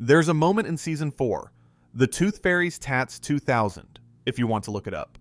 There's a moment in Season 4, The Tooth Fairy's Tats 2000, if you want to look it up,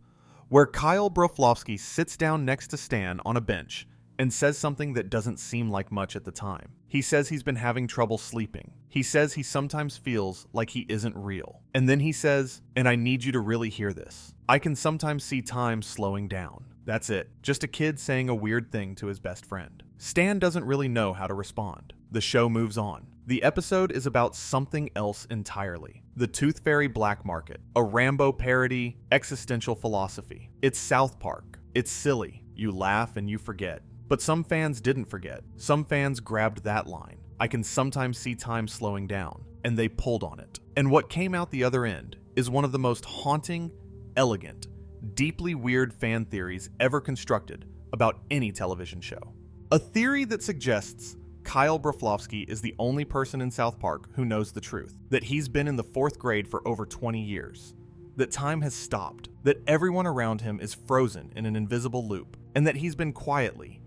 where Kyle Broflovsky sits down next to Stan on a bench and says something that doesn't seem like much at the time. He says he's been having trouble sleeping. He says he sometimes feels like he isn't real. And then he says, and I need you to really hear this, I can sometimes see time slowing down. That's it. Just a kid saying a weird thing to his best friend. Stan doesn't really know how to respond. The show moves on. The episode is about something else entirely. The Tooth Fairy Black Market. A Rambo parody, existential philosophy. It's South Park. It's silly. You laugh and you forget. But some fans didn't forget. Some fans grabbed that line. I can sometimes see time slowing down. And they pulled on it. And what came out the other end is one of the most haunting, elegant, deeply weird fan theories ever constructed about any television show. A theory that suggests Kyle Broflovsky is the only person in South Park who knows the truth, that he's been in the 4th grade for over 20 years, that time has stopped, that everyone around him is frozen in an invisible loop, and that he's been quietly,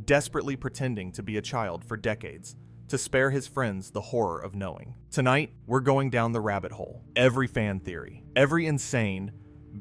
desperately pretending to be a child for decades to spare his friends the horror of knowing. Tonight, we're going down the rabbit hole. Every fan theory, every insane,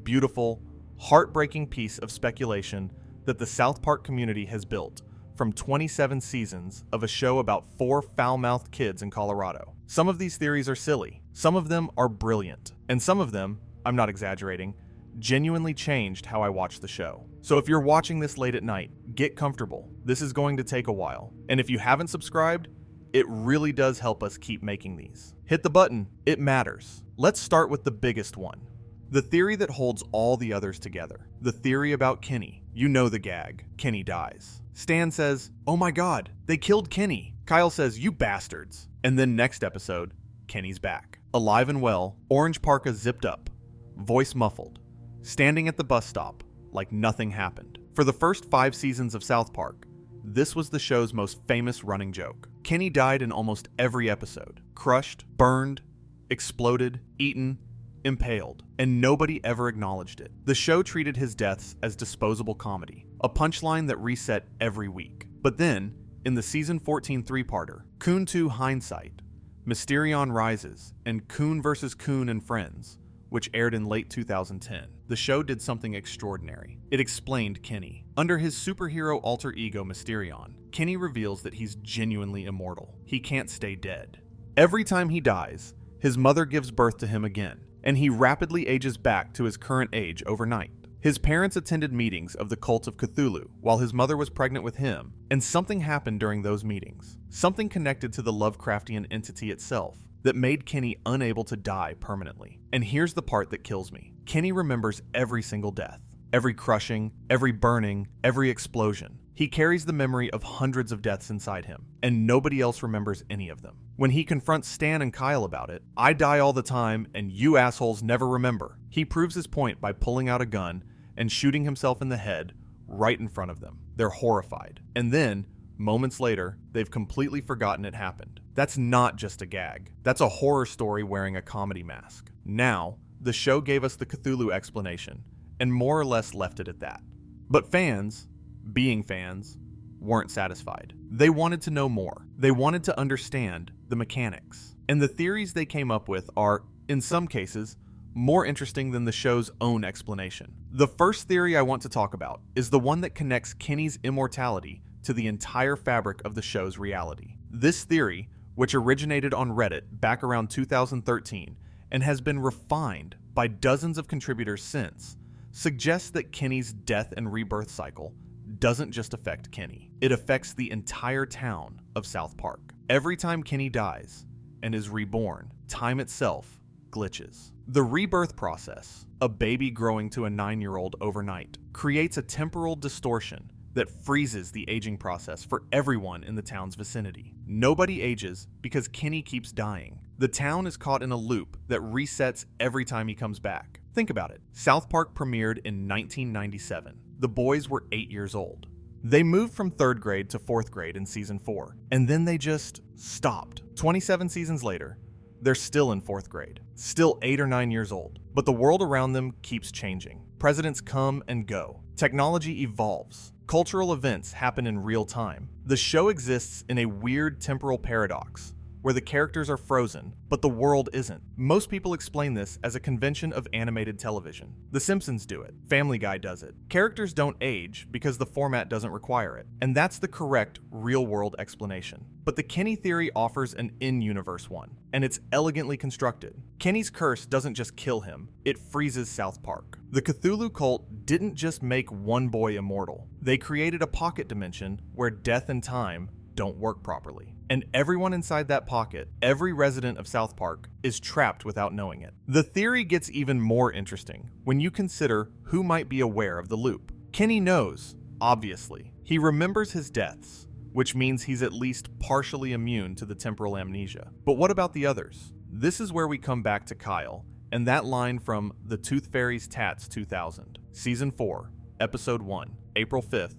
beautiful, heartbreaking piece of speculation that the South Park community has built from 27 seasons of a show about 4 foul-mouthed kids in Colorado. Some of these theories are silly, some of them are brilliant, and some of them, I'm not exaggerating, genuinely changed how I watch the show. So if you're watching this late at night, get comfortable. This is going to take a while. And if you haven't subscribed, it really does help us keep making these. Hit the button, it matters. Let's start with the biggest one. The theory that holds all the others together. The theory about Kenny. You know the gag. Kenny dies. Stan says, oh my god, they killed Kenny. Kyle says, you bastards. And then next episode, Kenny's back. Alive and well, orange parka zipped up, voice muffled, standing at the bus stop like nothing happened. For the first 5 seasons of South Park, this was the show's most famous running joke. Kenny died in almost every episode. Crushed, burned, exploded, eaten, impaled, and nobody ever acknowledged it. The show treated his deaths as disposable comedy, a punchline that reset every week. But then, in the season 14 3-parter, Coon 2 Hindsight, Mysterion Rises, and Coon vs. Coon and Friends, which aired in late 2010, the show did something extraordinary. It explained Kenny. Under his superhero alter ego Mysterion, Kenny reveals that he's genuinely immortal. He can't stay dead. Every time he dies, his mother gives birth to him again, and he rapidly ages back to his current age overnight. His parents attended meetings of the Cult of Cthulhu while his mother was pregnant with him, and something happened during those meetings. Something connected to the Lovecraftian entity itself that made Kenny unable to die permanently. And here's the part that kills me. Kenny remembers every single death, every crushing, every burning, every explosion. He carries the memory of hundreds of deaths inside him, and nobody else remembers any of them. When he confronts Stan and Kyle about it, I die all the time and you assholes never remember. He proves his point by pulling out a gun and shooting himself in the head right in front of them. They're horrified. And then, moments later, they've completely forgotten it happened. That's not just a gag. That's a horror story wearing a comedy mask. Now, the show gave us the Cthulhu explanation, and more or less left it at that. But fans, being fans, weren't satisfied. They wanted to know more. They wanted to understand the mechanics. And the theories they came up with are, in some cases, more interesting than the show's own explanation. The first theory I want to talk about is the one that connects Kenny's immortality to the entire fabric of the show's reality. This theory, which originated on Reddit back around 2013 and has been refined by dozens of contributors since, suggests that Kenny's death and rebirth cycle doesn't just affect Kenny. It affects the entire town of South Park. Every time Kenny dies and is reborn, time itself glitches. The rebirth process, a baby growing to a 9-year-old overnight, creates a temporal distortion that freezes the aging process for everyone in the town's vicinity. Nobody ages because Kenny keeps dying. The town is caught in a loop that resets every time he comes back. Think about it. South Park premiered in 1997. The boys were 8 years old. They moved from 3rd grade to 4th grade in season 4, and then they just stopped. 27 seasons later, they're still in 4th grade, still 8 or 9 years old, but the world around them keeps changing. Presidents come and go. Technology evolves. Cultural events happen in real time. The show exists in a weird temporal paradox where the characters are frozen, but the world isn't. Most people explain this as a convention of animated television. The Simpsons do it. Family Guy does it. Characters don't age because the format doesn't require it. And that's the correct, real-world explanation. But the Kenny theory offers an in-universe one, and it's elegantly constructed. Kenny's curse doesn't just kill him, it freezes South Park. The Cthulhu cult didn't just make one boy immortal. They created a pocket dimension where death and time don't work properly. And everyone inside that pocket, every resident of South Park, is trapped without knowing it. The theory gets even more interesting when you consider who might be aware of the loop. Kenny knows, obviously. He remembers his deaths, which means he's at least partially immune to the temporal amnesia. But what about the others? This is where we come back to Kyle, and that line from The Tooth Fairy's Tats 2000, Season 4, Episode 1, April 5th,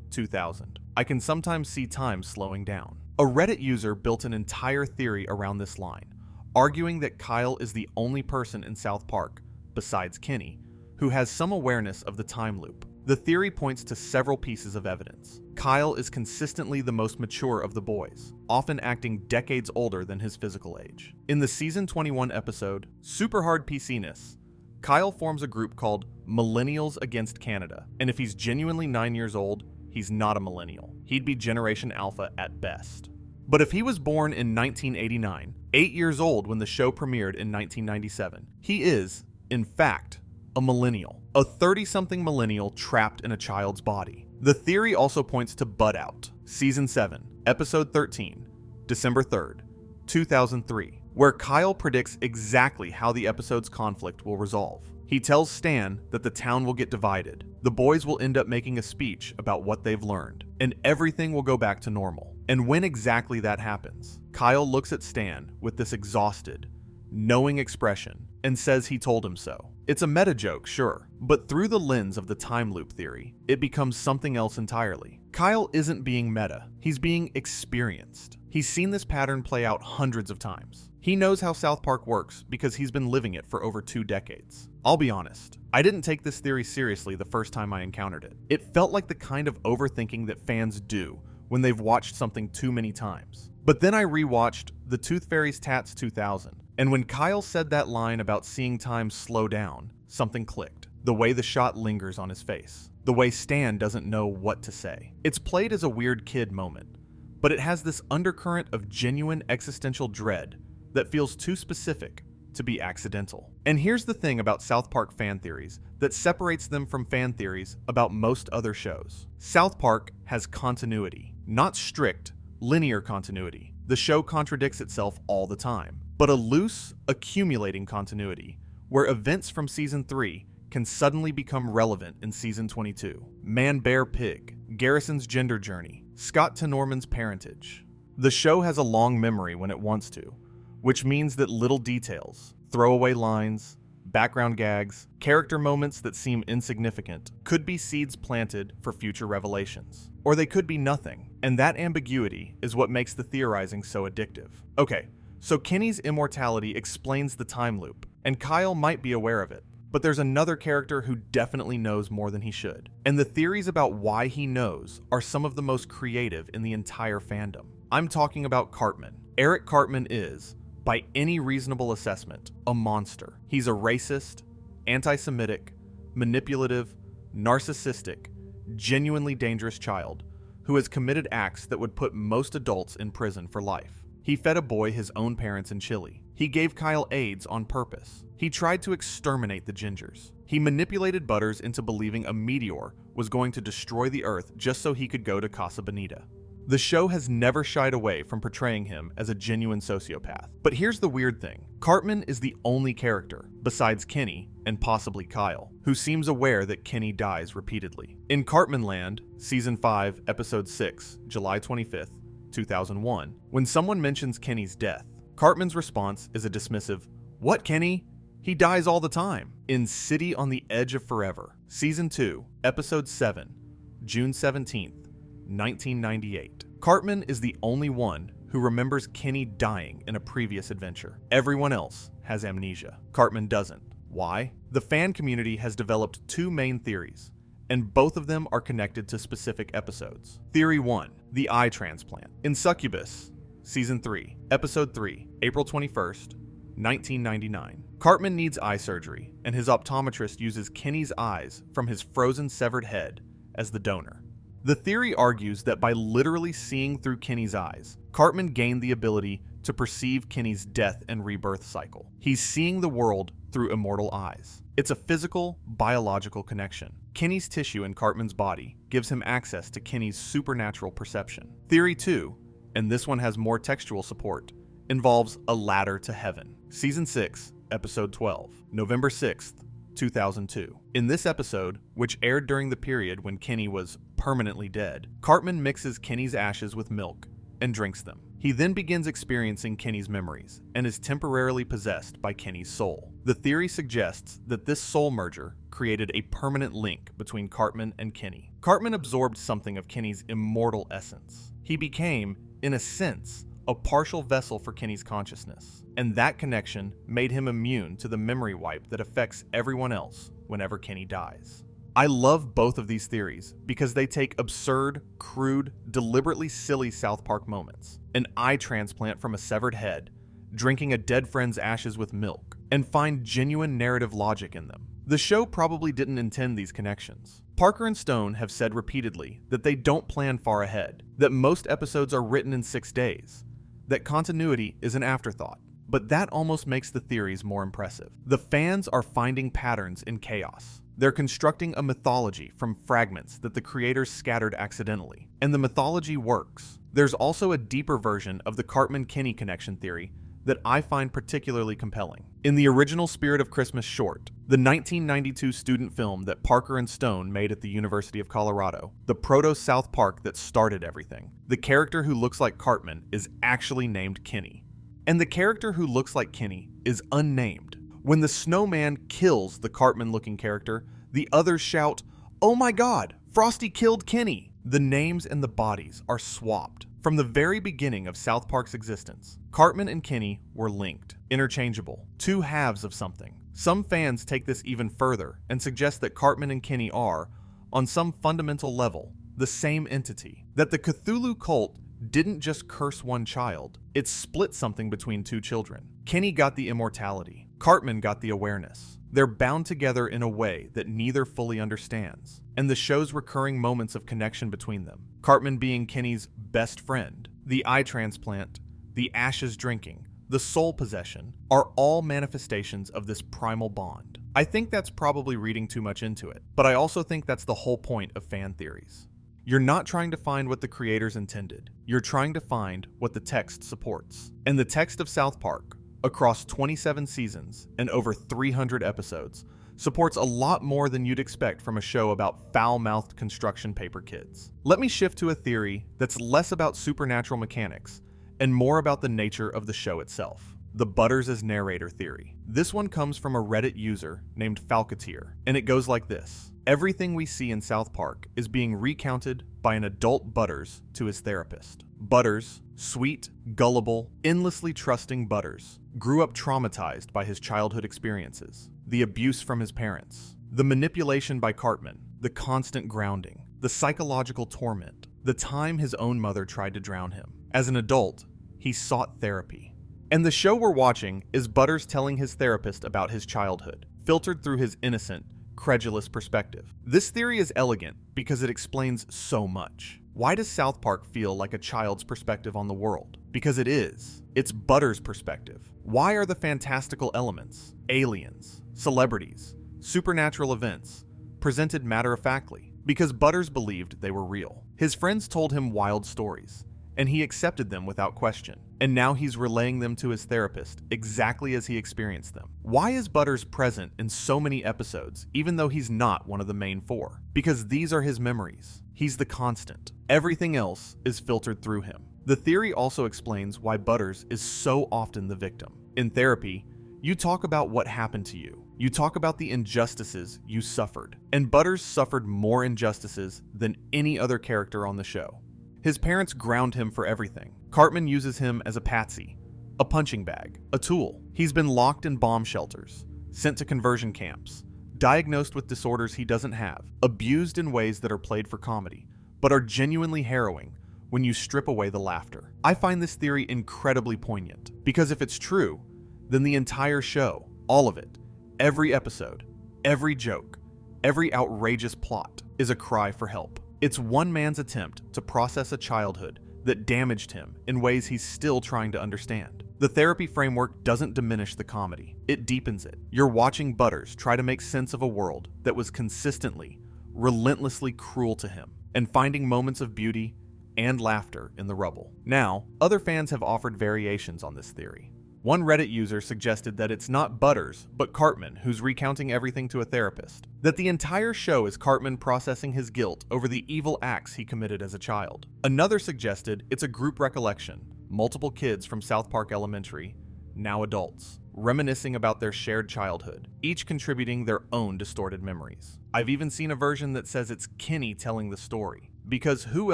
2000. I can sometimes see time slowing down. A Reddit user built an entire theory around this line, arguing that Kyle is the only person in South Park, besides Kenny, who has some awareness of the time loop. The theory points to several pieces of evidence. Kyle is consistently the most mature of the boys, often acting decades older than his physical age. In the Season 21 episode, Super Hard PC-ness, Kyle forms a group called Millennials Against Canada, and if he's genuinely 9 years old, he's not a millennial. He'd be Generation Alpha at best. But if he was born in 1989, 8 years old when the show premiered in 1997, he is, in fact, a millennial. A 30-something millennial trapped in a child's body. The theory also points to Bud Out, Season 7, Episode 13, December 3rd, 2003, where Kyle predicts exactly how the episode's conflict will resolve. He tells Stan that the town will get divided, the boys will end up making a speech about what they've learned, and everything will go back to normal. And when exactly that happens, Kyle looks at Stan with this exhausted, knowing expression and says he told him so. It's a meta joke, sure, but through the lens of the time loop theory, it becomes something else entirely. Kyle isn't being meta, he's being experienced. He's seen this pattern play out hundreds of times. He knows how South Park works because he's been living it for over 2 decades. I'll be honest, I didn't take this theory seriously the first time I encountered it. It felt like the kind of overthinking that fans do when they've watched something too many times. But then I rewatched The Tooth Fairy's Tats 2000, and when Kyle said that line about seeing time slow down, something clicked. The way the shot lingers on his face. The way Stan doesn't know what to say. It's played as a weird kid moment, but it has this undercurrent of genuine existential dread that feels too specific to be accidental. And here's the thing about South Park fan theories that separates them from fan theories about most other shows. South Park has continuity, not strict, linear continuity. The show contradicts itself all the time, but a loose, accumulating continuity, where events from Season 3 can suddenly become relevant in Season 22. Man Bear Pig, Garrison's gender journey, Scott to Norman's parentage. The show has a long memory when it wants to, which means that little details, throwaway lines, background gags, character moments that seem insignificant could be seeds planted for future revelations. Or they could be nothing, and that ambiguity is what makes the theorizing so addictive. Okay, so Kenny's immortality explains the time loop, and Kyle might be aware of it, but there's another character who definitely knows more than he should. And the theories about why he knows are some of the most creative in the entire fandom. I'm talking about Cartman. Eric Cartman is, by any reasonable assessment, a monster. He's a racist, anti-Semitic, manipulative, narcissistic, genuinely dangerous child who has committed acts that would put most adults in prison for life. He fed a boy his own parents in Chile. He gave Kyle AIDS on purpose. He tried to exterminate the Gingers. He manipulated Butters into believing a meteor was going to destroy the Earth just so he could go to Casa Bonita. The show has never shied away from portraying him as a genuine sociopath. But here's the weird thing. Cartman is the only character, besides Kenny and possibly Kyle, who seems aware that Kenny dies repeatedly. In Cartman Land, Season 5, Episode 6, July 25th, 2001, when someone mentions Kenny's death, Cartman's response is a dismissive, "What, Kenny? He dies all the time." In City on the Edge of Forever, Season 2, Episode 7, June 17th, 1998. Cartman is the only one who remembers Kenny dying in a previous adventure. Everyone else has amnesia. Cartman doesn't. Why? The fan community has developed 2 main theories, and both of them are connected to specific episodes. Theory 1, the eye transplant. In Succubus, Season 3, Episode 3, April 21st, 1999. Cartman needs eye surgery, and his optometrist uses Kenny's eyes from his frozen severed head as the donor. The theory argues that by literally seeing through Kenny's eyes, Cartman gained the ability to perceive Kenny's death and rebirth cycle. He's seeing the world through immortal eyes. It's a physical, biological connection. Kenny's tissue in Cartman's body gives him access to Kenny's supernatural perception. Theory 2, and this one has more textual support, involves a ladder to heaven. Season 6, Episode 12, November 6th, 2002. In this episode, which aired during the period when Kenny was permanently dead, Cartman mixes Kenny's ashes with milk and drinks them. He then begins experiencing Kenny's memories and is temporarily possessed by Kenny's soul. The theory suggests that this soul merger created a permanent link between Cartman and Kenny. Cartman absorbed something of Kenny's immortal essence. He became, in a sense, a partial vessel for Kenny's consciousness, and that connection made him immune to the memory wipe that affects everyone else whenever Kenny dies. I love both of these theories because they take absurd, crude, deliberately silly South Park moments, an eye transplant from a severed head, drinking a dead friend's ashes with milk, and find genuine narrative logic in them. The show probably didn't intend these connections. Parker and Stone have said repeatedly that they don't plan far ahead, that most episodes are written in 6 days, that continuity is an afterthought. But that almost makes the theories more impressive. The fans are finding patterns in chaos. They're constructing a mythology from fragments that the creators scattered accidentally, and the mythology works. There's also a deeper version of the Cartman-Kenny connection theory that I find particularly compelling. In the original Spirit of Christmas short, the 1992 student film that Parker and Stone made at the University of Colorado, the proto-South Park that started everything, the character who looks like Cartman is actually named Kenny. And the character who looks like Kenny is unnamed. When the snowman kills the Cartman-looking character, the others shout, "Oh my God, Frosty killed Kenny!" The names and the bodies are swapped. From the very beginning of South Park's existence, Cartman and Kenny were linked, interchangeable, two halves of something. Some fans take this even further and suggest that Cartman and Kenny are, on some fundamental level, the same entity. That the Cthulhu cult didn't just curse one child, it split something between two children. Kenny got the immortality, Cartman got the awareness. They're bound together in a way that neither fully understands, and the show's recurring moments of connection between them, Cartman being Kenny's best friend, the eye transplant, the ashes drinking, the soul possession, are all manifestations of this primal bond. I think that's probably reading too much into it, but I also think that's the whole point of fan theories. You're not trying to find what the creators intended. You're trying to find what the text supports. And the text of South Park, across 27 seasons and over 300 episodes, supports a lot more than you'd expect from a show about foul-mouthed construction paper kids. Let me shift to a theory that's less about supernatural mechanics and more about the nature of the show itself. The Butters as narrator theory. This one comes from a Reddit user named Falketeer, and it goes like this. Everything we see in South Park is being recounted by an adult Butters to his therapist. Butters, sweet, gullible, endlessly trusting Butters, grew up traumatized by his childhood experiences, the abuse from his parents, the manipulation by Cartman, the constant grounding, the psychological torment, the time his own mother tried to drown him. As an adult, he sought therapy. And the show we're watching is Butters telling his therapist about his childhood, filtered through his innocent, credulous perspective. This theory is elegant because it explains so much. Why does South Park feel like a child's perspective on the world? Because it is. It's Butters' perspective. Why are the fantastical elements, aliens, celebrities, supernatural events, presented matter-of-factly? Because Butters believed they were real. His friends told him wild stories, and he accepted them without question. And now he's relaying them to his therapist exactly as he experienced them. Why is Butters present in so many episodes, even though he's not one of the main four? Because these are his memories. He's the constant. Everything else is filtered through him. The theory also explains why Butters is so often the victim. In therapy, you talk about what happened to you. You talk about the injustices you suffered. And Butters suffered more injustices than any other character on the show. His parents ground him for everything. Cartman uses him as a patsy, a punching bag, a tool. He's been locked in bomb shelters, sent to conversion camps, diagnosed with disorders he doesn't have, abused in ways that are played for comedy, but are genuinely harrowing, when you strip away the laughter. I find this theory incredibly poignant, because if it's true, then the entire show, all of it, every episode, every joke, every outrageous plot, is a cry for help. It's one man's attempt to process a childhood that damaged him in ways he's still trying to understand. The therapy framework doesn't diminish the comedy, it deepens it. You're watching Butters try to make sense of a world that was consistently, relentlessly cruel to him, and finding moments of beauty and laughter in the rubble. Now, other fans have offered variations on this theory. One Reddit user suggested that it's not Butters, but Cartman who's recounting everything to a therapist. That the entire show is Cartman processing his guilt over the evil acts he committed as a child. Another suggested it's a group recollection, multiple kids from South Park Elementary, now adults, reminiscing about their shared childhood, each contributing their own distorted memories. I've even seen a version that says it's Kenny telling the story, because who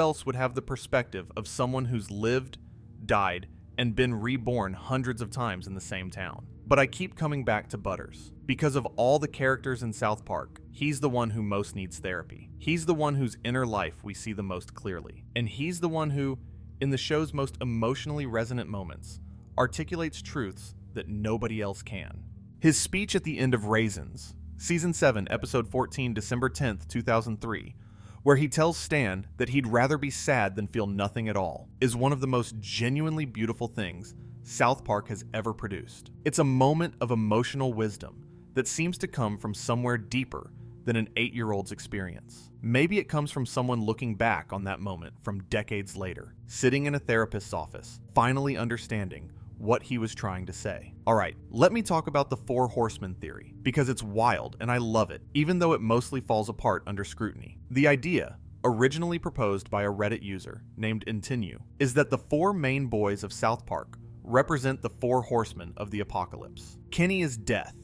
else would have the perspective of someone who's lived, died, and been reborn hundreds of times in the same town. But I keep coming back to Butters. Because of all the characters in South Park, he's the one who most needs therapy. He's the one whose inner life we see the most clearly. And he's the one who, in the show's most emotionally resonant moments, articulates truths that nobody else can. His speech at the end of Raisins, Season 7, Episode 14, December 10th, 2003, where he tells Stan that he'd rather be sad than feel nothing at all, is one of the most genuinely beautiful things South Park has ever produced. It's a moment of emotional wisdom that seems to come from somewhere deeper than an 8-year-old's experience. Maybe it comes from someone looking back on that moment from decades later, sitting in a therapist's office, finally understanding what he was trying to say. Alright, let me talk about the Four Horsemen theory, because it's wild and I love it, even though it mostly falls apart under scrutiny. The idea, originally proposed by a Reddit user named Intinu, is that the four main boys of South Park represent the four horsemen of the apocalypse. Kenny is death,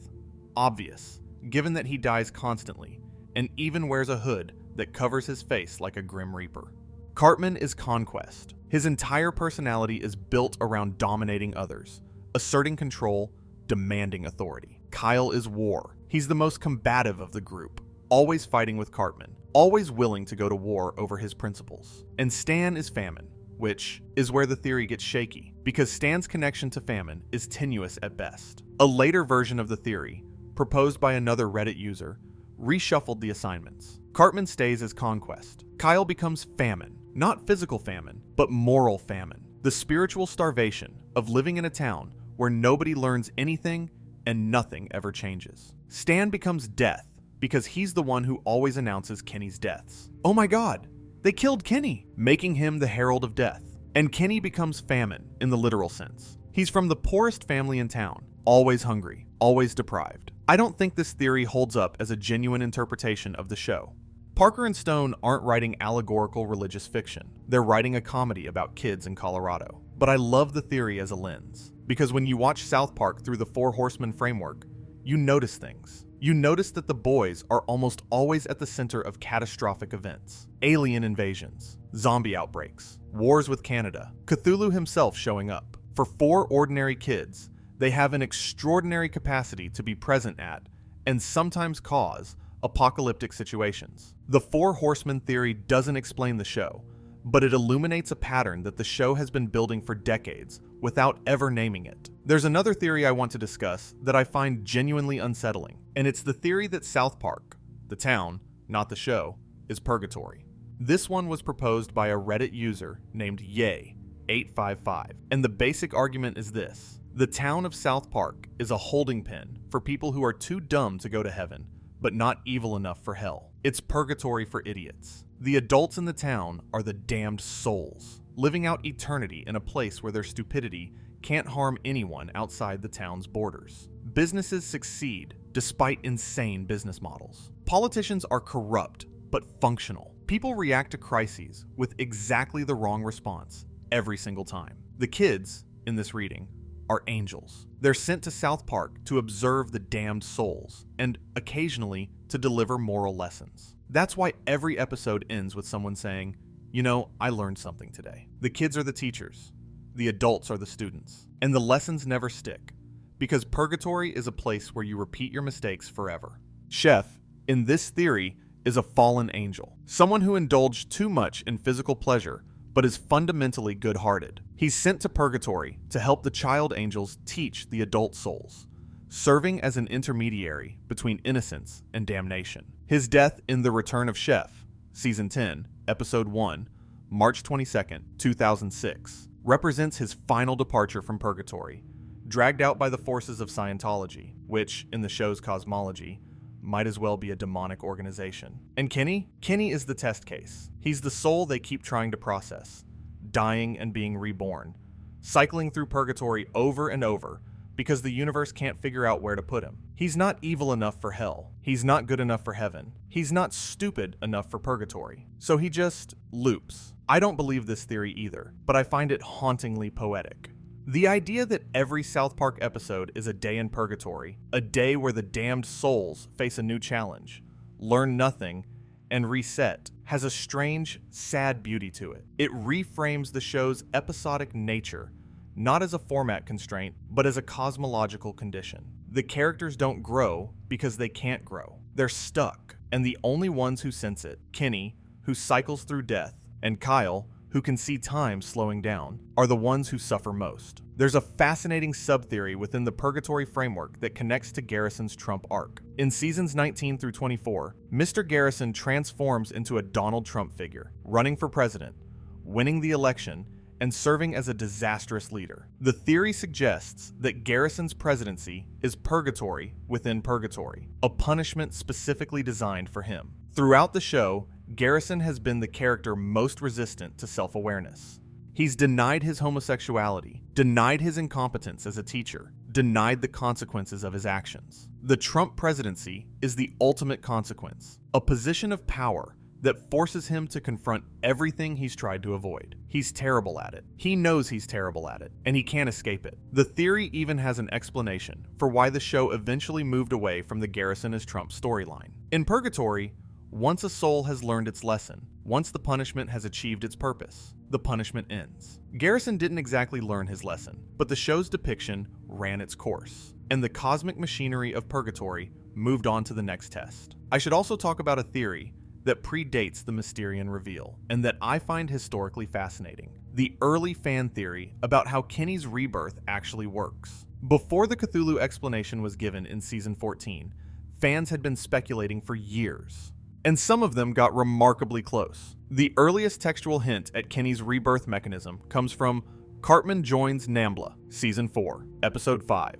obvious, given that he dies constantly, and even wears a hood that covers his face like a Grim Reaper. Cartman is conquest. His entire personality is built around dominating others, asserting control, demanding authority. Kyle is war. He's the most combative of the group, always fighting with Cartman, always willing to go to war over his principles. And Stan is famine, which is where the theory gets shaky, because Stan's connection to famine is tenuous at best. A later version of the theory, proposed by another Reddit user, reshuffled the assignments. Cartman stays as conquest. Kyle becomes famine. Not physical famine, but moral famine. The spiritual starvation of living in a town where nobody learns anything and nothing ever changes. Stan becomes death because he's the one who always announces Kenny's deaths. Oh my god, they killed Kenny, making him the herald of death. And Kenny becomes famine in the literal sense. He's from the poorest family in town, always hungry, always deprived. I don't think this theory holds up as a genuine interpretation of the show. Parker and Stone aren't writing allegorical religious fiction. They're writing a comedy about kids in Colorado. But I love the theory as a lens, because when you watch South Park through the Four Horsemen framework, you notice things. You notice that the boys are almost always at the center of catastrophic events. Alien invasions, zombie outbreaks, wars with Canada, Cthulhu himself showing up. For four ordinary kids, they have an extraordinary capacity to be present at, and sometimes cause, apocalyptic situations. The Four Horsemen theory doesn't explain the show, but it illuminates a pattern that the show has been building for decades without ever naming it. There's another theory I want to discuss that I find genuinely unsettling, and it's the theory that South Park, the town, not the show, is purgatory. This one was proposed by a Reddit user named Yay855, and the basic argument is this. The town of South Park is a holding pen for people who are too dumb to go to heaven, but not evil enough for hell. It's purgatory for idiots. The adults in the town are the damned souls, living out eternity in a place where their stupidity can't harm anyone outside the town's borders. Businesses succeed despite insane business models. Politicians are corrupt, but functional. People react to crises with exactly the wrong response every single time. The kids, in this reading, are angels. They're sent to South Park to observe the damned souls, and occasionally to deliver moral lessons. That's why every episode ends with someone saying, "You know, I learned something today." The kids are the teachers, the adults are the students, and the lessons never stick, because purgatory is a place where you repeat your mistakes forever. Chef, in this theory, is a fallen angel, someone who indulged too much in physical pleasure but is fundamentally good-hearted. He's sent to purgatory to help the child angels teach the adult souls, serving as an intermediary between innocence and damnation. His death in The Return of Chef, Season 10, Episode 1, March 22, 2006, represents his final departure from purgatory, dragged out by the forces of Scientology, which, in the show's cosmology, might as well be a demonic organization. And Kenny? Kenny is the test case. He's the soul they keep trying to process, dying and being reborn, cycling through purgatory over and over because the universe can't figure out where to put him. He's not evil enough for hell. He's not good enough for heaven. He's not stupid enough for purgatory. So he just loops. I don't believe this theory either, but I find it hauntingly poetic. The idea that every South Park episode is a day in purgatory, a day where the damned souls face a new challenge, learn nothing, and reset, has a strange, sad beauty to it. It reframes the show's episodic nature, not as a format constraint, but as a cosmological condition. The characters don't grow because they can't grow. They're stuck, and the only ones who sense it, Kenny, who cycles through death, and Kyle, who can see time slowing down, are the ones who suffer most. There's a fascinating sub-theory within the purgatory framework that connects to Garrison's Trump arc. In seasons 19 through 24, Mr. Garrison transforms into a Donald Trump figure, running for president, winning the election, and serving as a disastrous leader. The theory suggests that Garrison's presidency is purgatory within purgatory, a punishment specifically designed for him. Throughout the show, Garrison has been the character most resistant to self-awareness. He's denied his homosexuality, denied his incompetence as a teacher, denied the consequences of his actions. The Trump presidency is the ultimate consequence, a position of power that forces him to confront everything he's tried to avoid. He's terrible at it. He knows he's terrible at it, and he can't escape it. The theory even has an explanation for why the show eventually moved away from the Garrison as Trump storyline. In purgatory, once a soul has learned its lesson, once the punishment has achieved its purpose, the punishment ends. Garrison didn't exactly learn his lesson, but the show's depiction ran its course, and the cosmic machinery of purgatory moved on to the next test. I should also talk about a theory that predates the Mysterian reveal, and that I find historically fascinating. The early fan theory about how Kenny's rebirth actually works. Before the Cthulhu explanation was given in season 14, fans had been speculating for years, and some of them got remarkably close. The earliest textual hint at Kenny's rebirth mechanism comes from Cartman Joins Nambla, Season 4, Episode 5,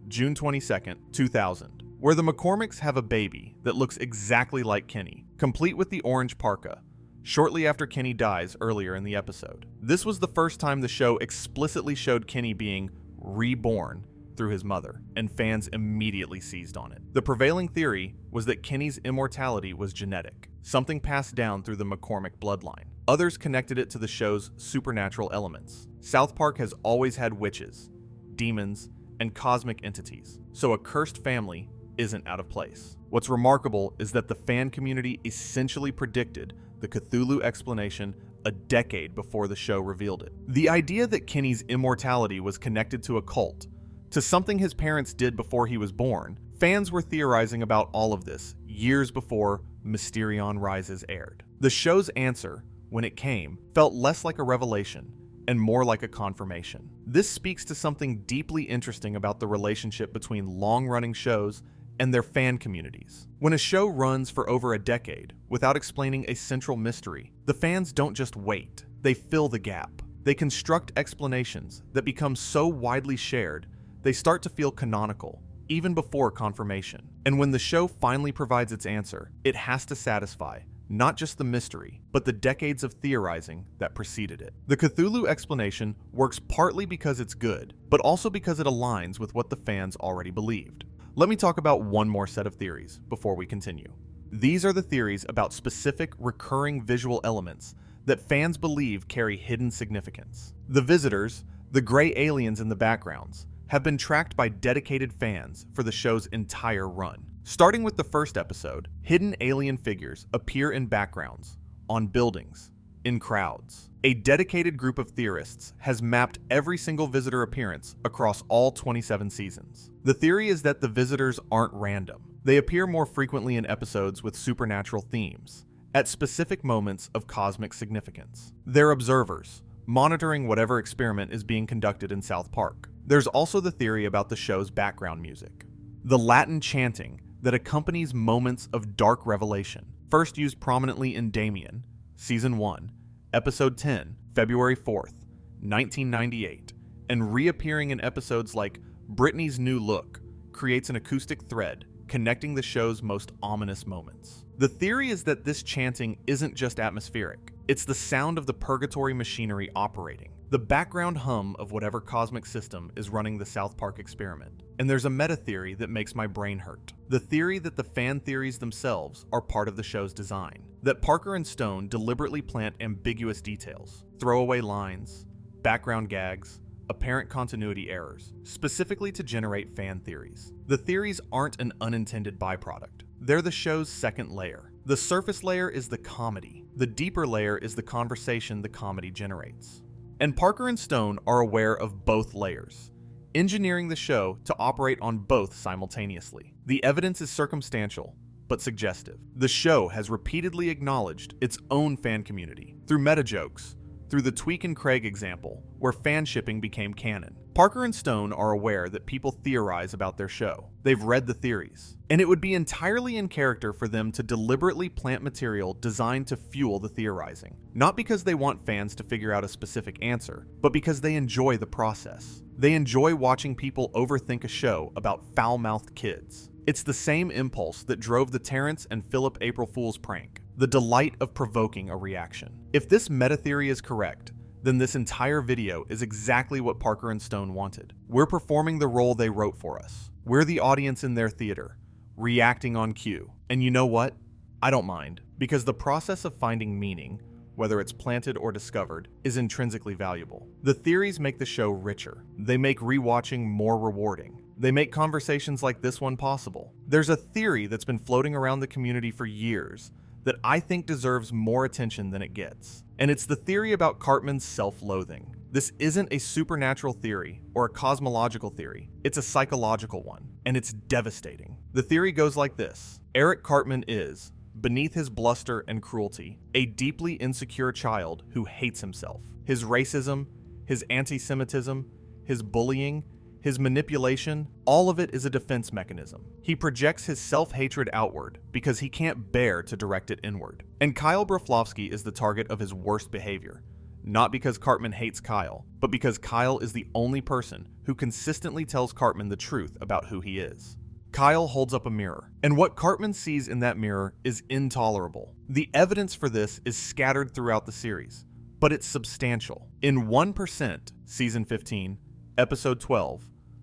June 22nd, 2000, where the McCormicks have a baby that looks exactly like Kenny, complete with the orange parka, shortly after Kenny dies earlier in the episode. This was the first time the show explicitly showed Kenny being reborn through his mother, and fans immediately seized on it. The prevailing theory was that Kenny's immortality was genetic, something passed down through the McCormick bloodline. Others connected it to the show's supernatural elements. South Park has always had witches, demons, and cosmic entities, so a cursed family isn't out of place. What's remarkable is that the fan community essentially predicted the Cthulhu explanation a decade before the show revealed it. The idea that Kenny's immortality was connected to a cult, to something his parents did before he was born, fans were theorizing about all of this years before Mysterion Rises aired. The show's answer, when it came, felt less like a revelation and more like a confirmation. This speaks to something deeply interesting about the relationship between long-running shows and their fan communities. When a show runs for over a decade without explaining a central mystery, the fans don't just wait, they fill the gap. They construct explanations that become so widely shared they start to feel canonical, even before confirmation. And when the show finally provides its answer, it has to satisfy not just the mystery, but the decades of theorizing that preceded it. The Cthulhu explanation works partly because it's good, but also because it aligns with what the fans already believed. Let me talk about one more set of theories before we continue. These are the theories about specific recurring visual elements that fans believe carry hidden significance. The visitors, the gray aliens in the backgrounds, have been tracked by dedicated fans for the show's entire run. Starting with the first episode, hidden alien figures appear in backgrounds, on buildings, in crowds. A dedicated group of theorists has mapped every single visitor appearance across all 27 seasons. The theory is that the visitors aren't random. They appear more frequently in episodes with supernatural themes, at specific moments of cosmic significance. They're observers, monitoring whatever experiment is being conducted in South Park. There's also the theory about the show's background music. The Latin chanting that accompanies moments of dark revelation, first used prominently in Damien, Season 1, Episode 10, February 4th, 1998, and reappearing in episodes like Britney's New Look, creates an acoustic thread connecting the show's most ominous moments. The theory is that this chanting isn't just atmospheric. It's the sound of the purgatory machinery operating, the background hum of whatever cosmic system is running the South Park experiment. And there's a meta-theory that makes my brain hurt. The theory that the fan theories themselves are part of the show's design. That Parker and Stone deliberately plant ambiguous details, throwaway lines, background gags, apparent continuity errors, specifically to generate fan theories. The theories aren't an unintended byproduct. They're the show's second layer. The surface layer is the comedy. The deeper layer is the conversation the comedy generates. And Parker and Stone are aware of both layers, engineering the show to operate on both simultaneously. The evidence is circumstantial, but suggestive. The show has repeatedly acknowledged its own fan community through meta jokes, through the Tweek and Craig example, where fan shipping became canon. Parker and Stone are aware that people theorize about their show. They've read the theories. And it would be entirely in character for them to deliberately plant material designed to fuel the theorizing. Not because they want fans to figure out a specific answer, but because they enjoy the process. They enjoy watching people overthink a show about foul-mouthed kids. It's the same impulse that drove the Terrence and Philip April Fool's prank. The delight of provoking a reaction. If this meta-theory is correct, then this entire video is exactly what Parker and Stone wanted. We're performing the role they wrote for us. We're the audience in their theater, reacting on cue. And you know what? I don't mind, because the process of finding meaning, whether it's planted or discovered, is intrinsically valuable. The theories make the show richer. They make rewatching more rewarding. They make conversations like this one possible. There's a theory that's been floating around the community for years that I think deserves more attention than it gets. And it's the theory about Cartman's self-loathing. This isn't a supernatural theory or a cosmological theory. It's a psychological one, and it's devastating. The theory goes like this. Eric Cartman is, beneath his bluster and cruelty, a deeply insecure child who hates himself. His racism, his anti-Semitism, his bullying, his manipulation, all of it is a defense mechanism. He projects his self-hatred outward because he can't bear to direct it inward. And Kyle Broflovsky is the target of his worst behavior. Not because Cartman hates Kyle, but because Kyle is the only person who consistently tells Cartman the truth about who he is. Kyle holds up a mirror, and what Cartman sees in that mirror is intolerable. The evidence for this is scattered throughout the series, but it's substantial. In 1%, Season 15, Episode 12,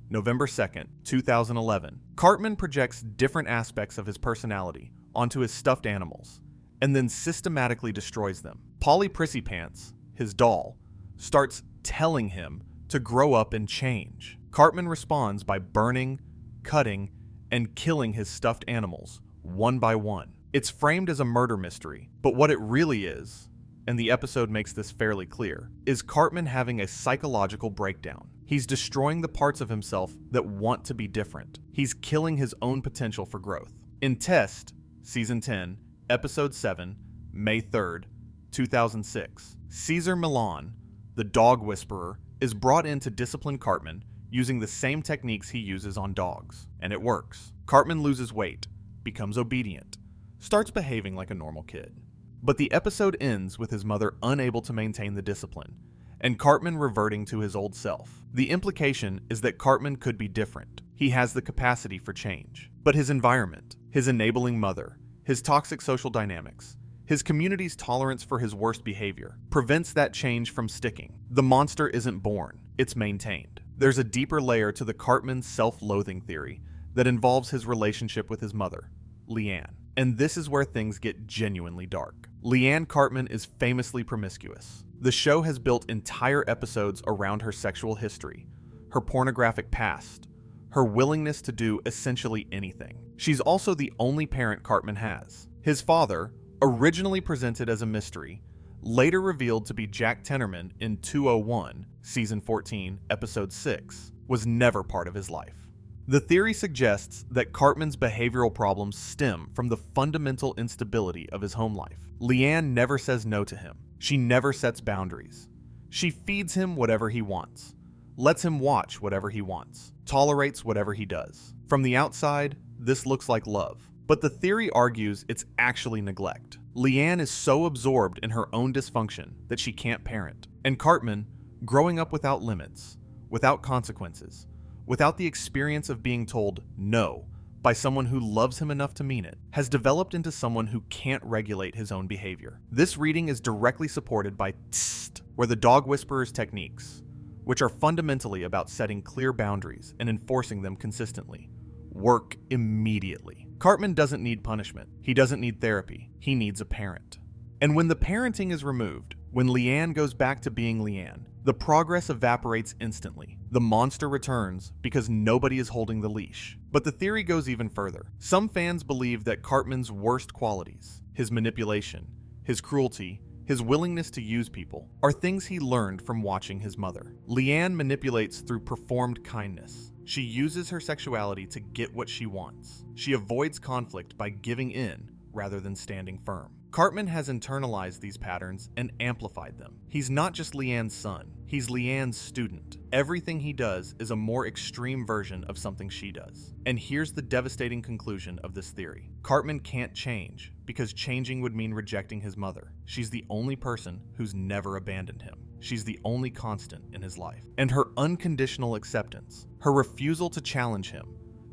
November 2nd, 2011, Cartman projects different aspects of his personality onto his stuffed animals, and then systematically destroys them. Polly Prissypants, his doll, starts telling him to grow up and change. Cartman responds by burning, cutting, and killing his stuffed animals, one by one. It's framed as a murder mystery, but what it really is, and the episode makes this fairly clear, is Cartman having a psychological breakdown. He's destroying the parts of himself that want to be different. He's killing his own potential for growth. In Test, Season 10, Episode 7, May 3rd, 2006, Caesar Milan, the dog whisperer, is brought in to discipline Cartman using the same techniques he uses on dogs. And it works. Cartman loses weight, becomes obedient, starts behaving like a normal kid. But the episode ends with his mother unable to maintain the discipline, and Cartman reverting to his old self. The implication is that Cartman could be different. He has the capacity for change. But his environment, his enabling mother, his toxic social dynamics, his community's tolerance for his worst behavior, prevents that change from sticking. The monster isn't born, it's maintained. There's a deeper layer to the Cartman self-loathing theory that involves his relationship with his mother, Leanne. And this is where things get genuinely dark. Leanne Cartman is famously promiscuous. The show has built entire episodes around her sexual history, her pornographic past, her willingness to do essentially anything. She's also the only parent Cartman has. His father, originally presented as a mystery, later revealed to be Jack Tenorman in 201, Season 14, Episode 6, was never part of his life. The theory suggests that Cartman's behavioral problems stem from the fundamental instability of his home life. Leanne never says no to him. She never sets boundaries. She feeds him whatever he wants, lets him watch whatever he wants, tolerates whatever he does. From the outside, this looks like love, but the theory argues it's actually neglect. Leanne is so absorbed in her own dysfunction that she can't parent. And Cartman, growing up without limits, without consequences, without the experience of being told no by someone who loves him enough to mean it, has developed into someone who can't regulate his own behavior. This reading is directly supported by TST, where the dog whisperer's techniques, which are fundamentally about setting clear boundaries and enforcing them consistently, work immediately. Cartman doesn't need punishment. He doesn't need therapy. He needs a parent. And when the parenting is removed, when Leanne goes back to being Leanne, the progress evaporates instantly. The monster returns because nobody is holding the leash. But the theory goes even further. Some fans believe that Cartman's worst qualities, his manipulation, his cruelty, his willingness to use people, are things he learned from watching his mother. Leanne manipulates through performed kindness. She uses her sexuality to get what she wants. She avoids conflict by giving in rather than standing firm. Cartman has internalized these patterns and amplified them. He's not just Leanne's son, he's Leanne's student. Everything he does is a more extreme version of something she does. And here's the devastating conclusion of this theory. Cartman can't change because changing would mean rejecting his mother. She's the only person who's never abandoned him. She's the only constant in his life. And her unconditional acceptance, her refusal to challenge him,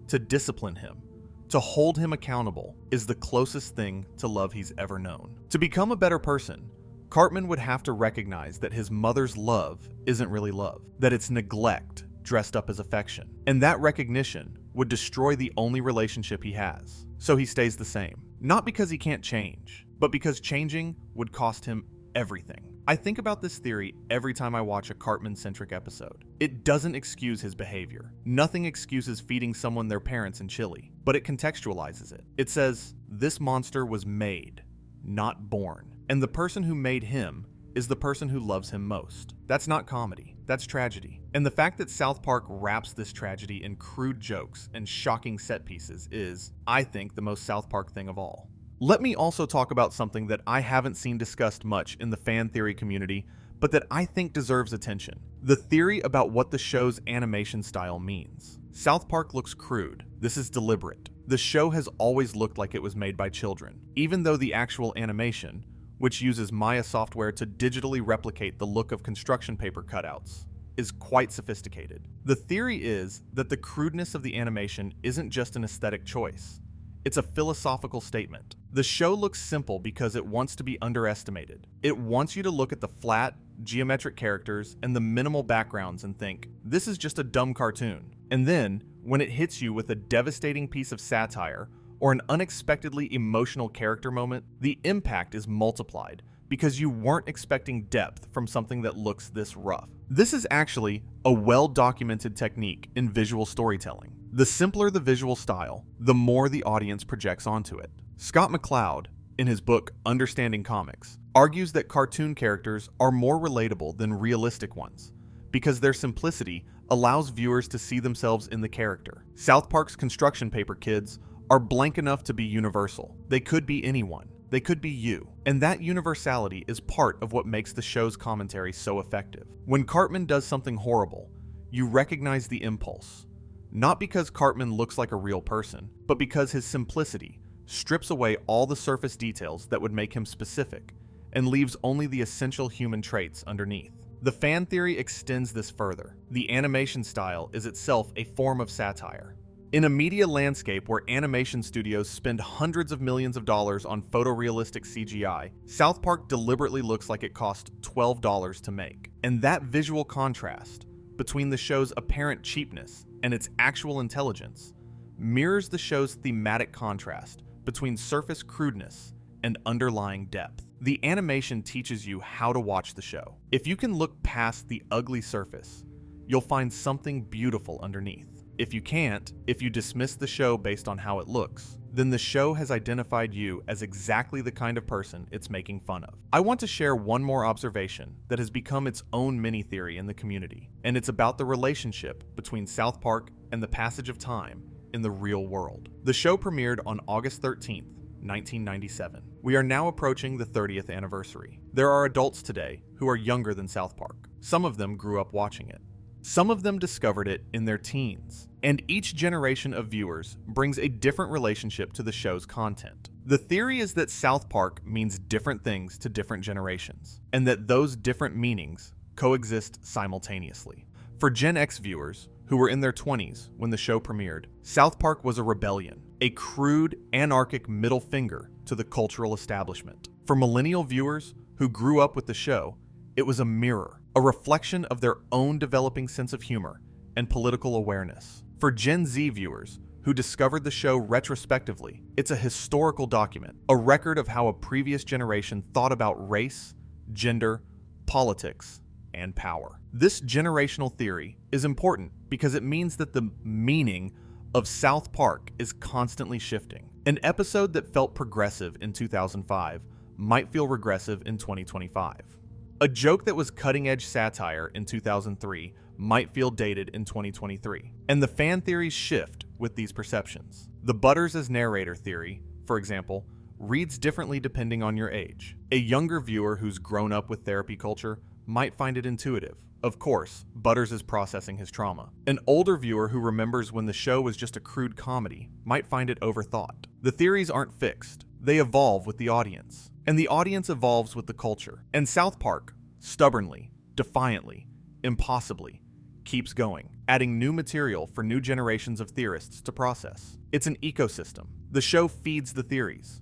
to discipline him, to hold him accountable, is the closest thing to love he's ever known. To become a better person, Cartman would have to recognize that his mother's love isn't really love, that it's neglect dressed up as affection. And that recognition would destroy the only relationship he has. So he stays the same. Not because he can't change, but because changing would cost him everything. I think about this theory every time I watch a Cartman-centric episode. It doesn't excuse his behavior. Nothing excuses feeding someone their parents in chili, but it contextualizes it. It says, this monster was made, not born. And the person who made him is the person who loves him most. That's not comedy, that's tragedy. And the fact that South Park wraps this tragedy in crude jokes and shocking set pieces is, I think, the most South Park thing of all. Let me also talk about something that I haven't seen discussed much in the fan theory community, but that I think deserves attention. The theory about what the show's animation style means. South Park looks crude. This is deliberate. The show has always looked like it was made by children, even though the actual animation, which uses Maya software to digitally replicate the look of construction paper cutouts, is quite sophisticated. The theory is that the crudeness of the animation isn't just an aesthetic choice. It's a philosophical statement. The show looks simple because it wants to be underestimated. It wants you to look at the flat, geometric characters and the minimal backgrounds and think, this is just a dumb cartoon. And then, when it hits you with a devastating piece of satire or an unexpectedly emotional character moment, the impact is multiplied because you weren't expecting depth from something that looks this rough. This is actually a well-documented technique in visual storytelling. The simpler the visual style, the more the audience projects onto it. Scott McCloud, in his book Understanding Comics, argues that cartoon characters are more relatable than realistic ones because their simplicity allows viewers to see themselves in the character. South Park's construction paper kids are blank enough to be universal. They could be anyone. They could be you. And that universality is part of what makes the show's commentary so effective. When Cartman does something horrible, you recognize the impulse. Not because Cartman looks like a real person, but because his simplicity strips away all the surface details that would make him specific and leaves only the essential human traits underneath. The fan theory extends this further. The animation style is itself a form of satire. In a media landscape where animation studios spend hundreds of millions of dollars on photorealistic CGI, South Park deliberately looks like it cost $12 to make. And that visual contrast between the show's apparent cheapness and its actual intelligence mirrors the show's thematic contrast between surface crudeness and underlying depth. The animation teaches you how to watch the show. If you can look past the ugly surface, you'll find something beautiful underneath. If you can't, if you dismiss the show based on how it looks, then the show has identified you as exactly the kind of person it's making fun of. I want to share one more observation that has become its own mini-theory in the community, and it's about the relationship between South Park and the passage of time in the real world. The show premiered on August 13th, 1997. We are now approaching the 30th anniversary. There are adults today who are younger than South Park. Some of them grew up watching it. Some of them discovered it in their teens, and each generation of viewers brings a different relationship to the show's content. The theory is that South Park means different things to different generations, and that those different meanings coexist simultaneously. For Gen X viewers, who were in their 20s when the show premiered, South Park was a rebellion, a crude, anarchic middle finger to the cultural establishment. For millennial viewers who grew up with the show, it was a mirror, a reflection of their own developing sense of humor and political awareness. For Gen Z viewers who discovered the show retrospectively, it's a historical document, a record of how a previous generation thought about race, gender, politics, and power. This generational theory is important because it means that the meaning of South Park is constantly shifting. An episode that felt progressive in 2005 might feel regressive in 2025. A joke that was cutting-edge satire in 2003 might feel dated in 2023. And the fan theories shift with these perceptions. The Butters as narrator theory, for example, reads differently depending on your age. A younger viewer who's grown up with therapy culture might find it intuitive. Of course, Butters is processing his trauma. An older viewer who remembers when the show was just a crude comedy might find it overthought. The theories aren't fixed. They evolve with the audience. And the audience evolves with the culture. And South Park, stubbornly, defiantly, impossibly, keeps going, adding new material for new generations of theorists to process. It's an ecosystem. The show feeds the theories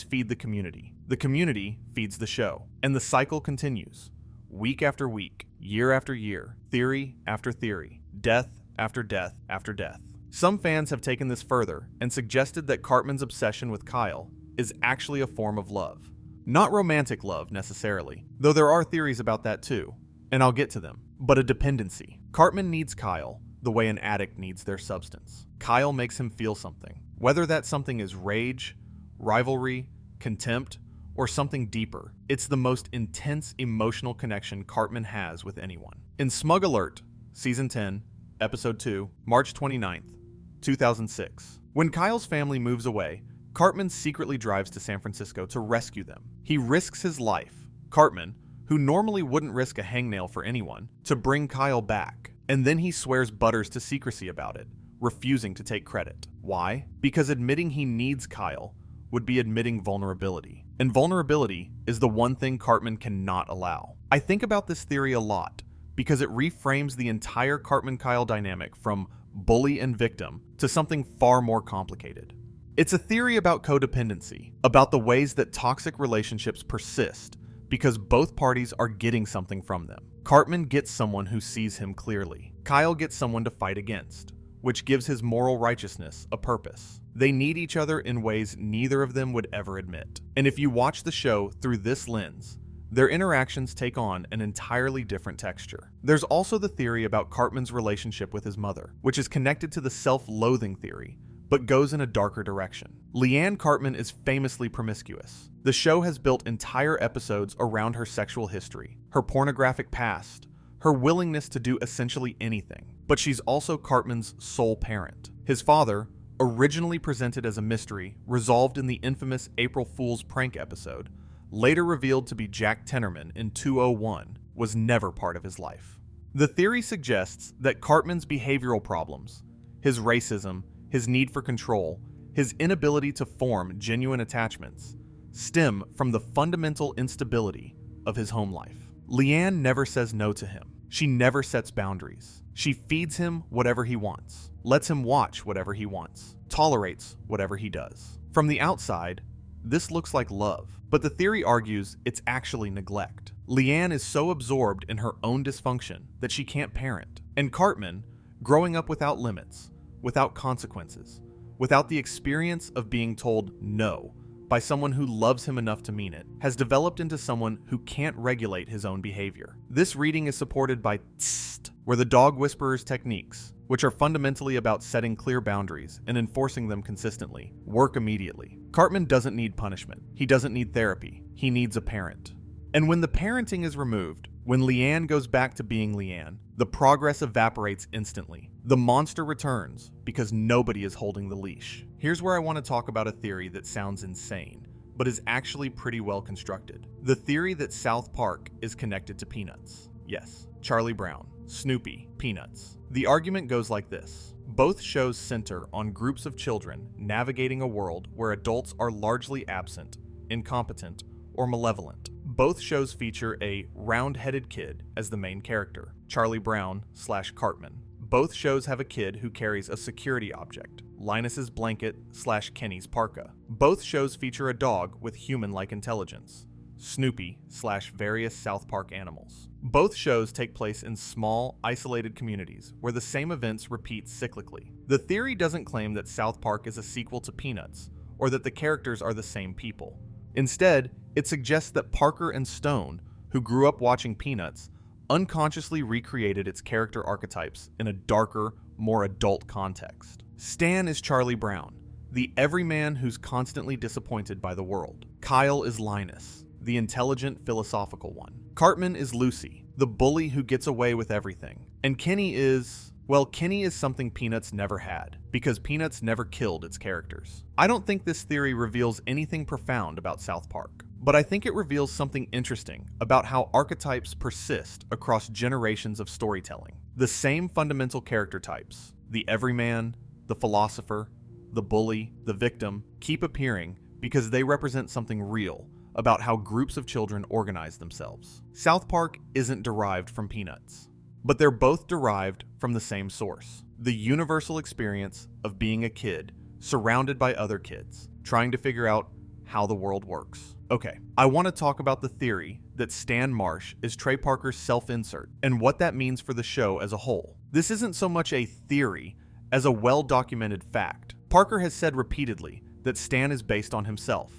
feed the community feeds the show, and the cycle continues. Week after week, year after year, theory after theory, death after death after death. Some fans have taken this further and suggested that Cartman's obsession with Kyle is actually a form of love. Not romantic love, necessarily, though there are theories about that too, and I'll get to them, but a dependency. Cartman needs Kyle the way an addict needs their substance. Kyle makes him feel something, whether that something is rage, rivalry, contempt, or something deeper. It's the most intense emotional connection Cartman has with anyone. In Smug Alert, Season 10, Episode 2, March 29th, 2006, when Kyle's family moves away, Cartman secretly drives to San Francisco to rescue them. He risks his life, Cartman, who normally wouldn't risk a hangnail for anyone, to bring Kyle back. And then he swears Butters to secrecy about it, refusing to take credit. Why? Because admitting he needs Kyle would be admitting vulnerability. And vulnerability is the one thing Cartman cannot allow. I think about this theory a lot because it reframes the entire Cartman-Kyle dynamic from bully and victim to something far more complicated. It's a theory about codependency, about the ways that toxic relationships persist because both parties are getting something from them. Cartman gets someone who sees him clearly. Kyle gets someone to fight against, which gives his moral righteousness a purpose. They need each other in ways neither of them would ever admit. And if you watch the show through this lens, their interactions take on an entirely different texture. There's also the theory about Cartman's relationship with his mother, which is connected to the self-loathing theory, but goes in a darker direction. Leanne Cartman is famously promiscuous. The show has built entire episodes around her sexual history, her pornographic past, her willingness to do essentially anything. But she's also Cartman's sole parent. His father, originally presented as a mystery, resolved in the infamous April Fool's prank episode, later revealed to be Jack Tenorman in 201, was never part of his life. The theory suggests that Cartman's behavioral problems, his racism, his need for control, his inability to form genuine attachments, stem from the fundamental instability of his home life. Leanne never says no to him. She never sets boundaries. She feeds him whatever he wants, lets him watch whatever he wants, tolerates whatever he does. From the outside, this looks like love, but the theory argues it's actually neglect. Leanne is so absorbed in her own dysfunction that she can't parent. And Cartman, growing up without limits, without consequences, without the experience of being told no by someone who loves him enough to mean it, has developed into someone who can't regulate his own behavior. This reading is supported by Tst, where the dog whisperer's techniques which are fundamentally about setting clear boundaries and enforcing them consistently, work immediately. Cartman doesn't need punishment. He doesn't need therapy. He needs a parent. And when the parenting is removed, when Leanne goes back to being Leanne, the progress evaporates instantly. The monster returns because nobody is holding the leash. Here's where I want to talk about a theory that sounds insane, but is actually pretty well constructed. The theory that South Park is connected to Peanuts. Yes, Charlie Brown, Snoopy, Peanuts. The argument goes like this. Both shows center on groups of children navigating a world where adults are largely absent, incompetent, or malevolent. Both shows feature a round-headed kid as the main character, Charlie Brown/Cartman. Both shows have a kid who carries a security object, Linus's blanket/Kenny's parka. Both shows feature a dog with human-like intelligence, Snoopy/various South Park animals. Both shows take place in small, isolated communities where the same events repeat cyclically. The theory doesn't claim that South Park is a sequel to Peanuts, or that the characters are the same people. Instead, it suggests that Parker and Stone, who grew up watching Peanuts, unconsciously recreated its character archetypes in a darker, more adult context. Stan is Charlie Brown, the everyman who's constantly disappointed by the world. Kyle is Linus, the intelligent, philosophical one. Cartman is Lucy, the bully who gets away with everything. And Kenny is... well, Kenny is something Peanuts never had, because Peanuts never killed its characters. I don't think this theory reveals anything profound about South Park, but I think it reveals something interesting about how archetypes persist across generations of storytelling. The same fundamental character types, the everyman, the philosopher, the bully, the victim, keep appearing because they represent something real about how groups of children organize themselves. South Park isn't derived from Peanuts, but they're both derived from the same source: the universal experience of being a kid surrounded by other kids, trying to figure out how the world works. Okay, I want to talk about the theory that Stan Marsh is Trey Parker's self-insert and what that means for the show as a whole. This isn't so much a theory as a well-documented fact. Parker has said repeatedly that Stan is based on himself,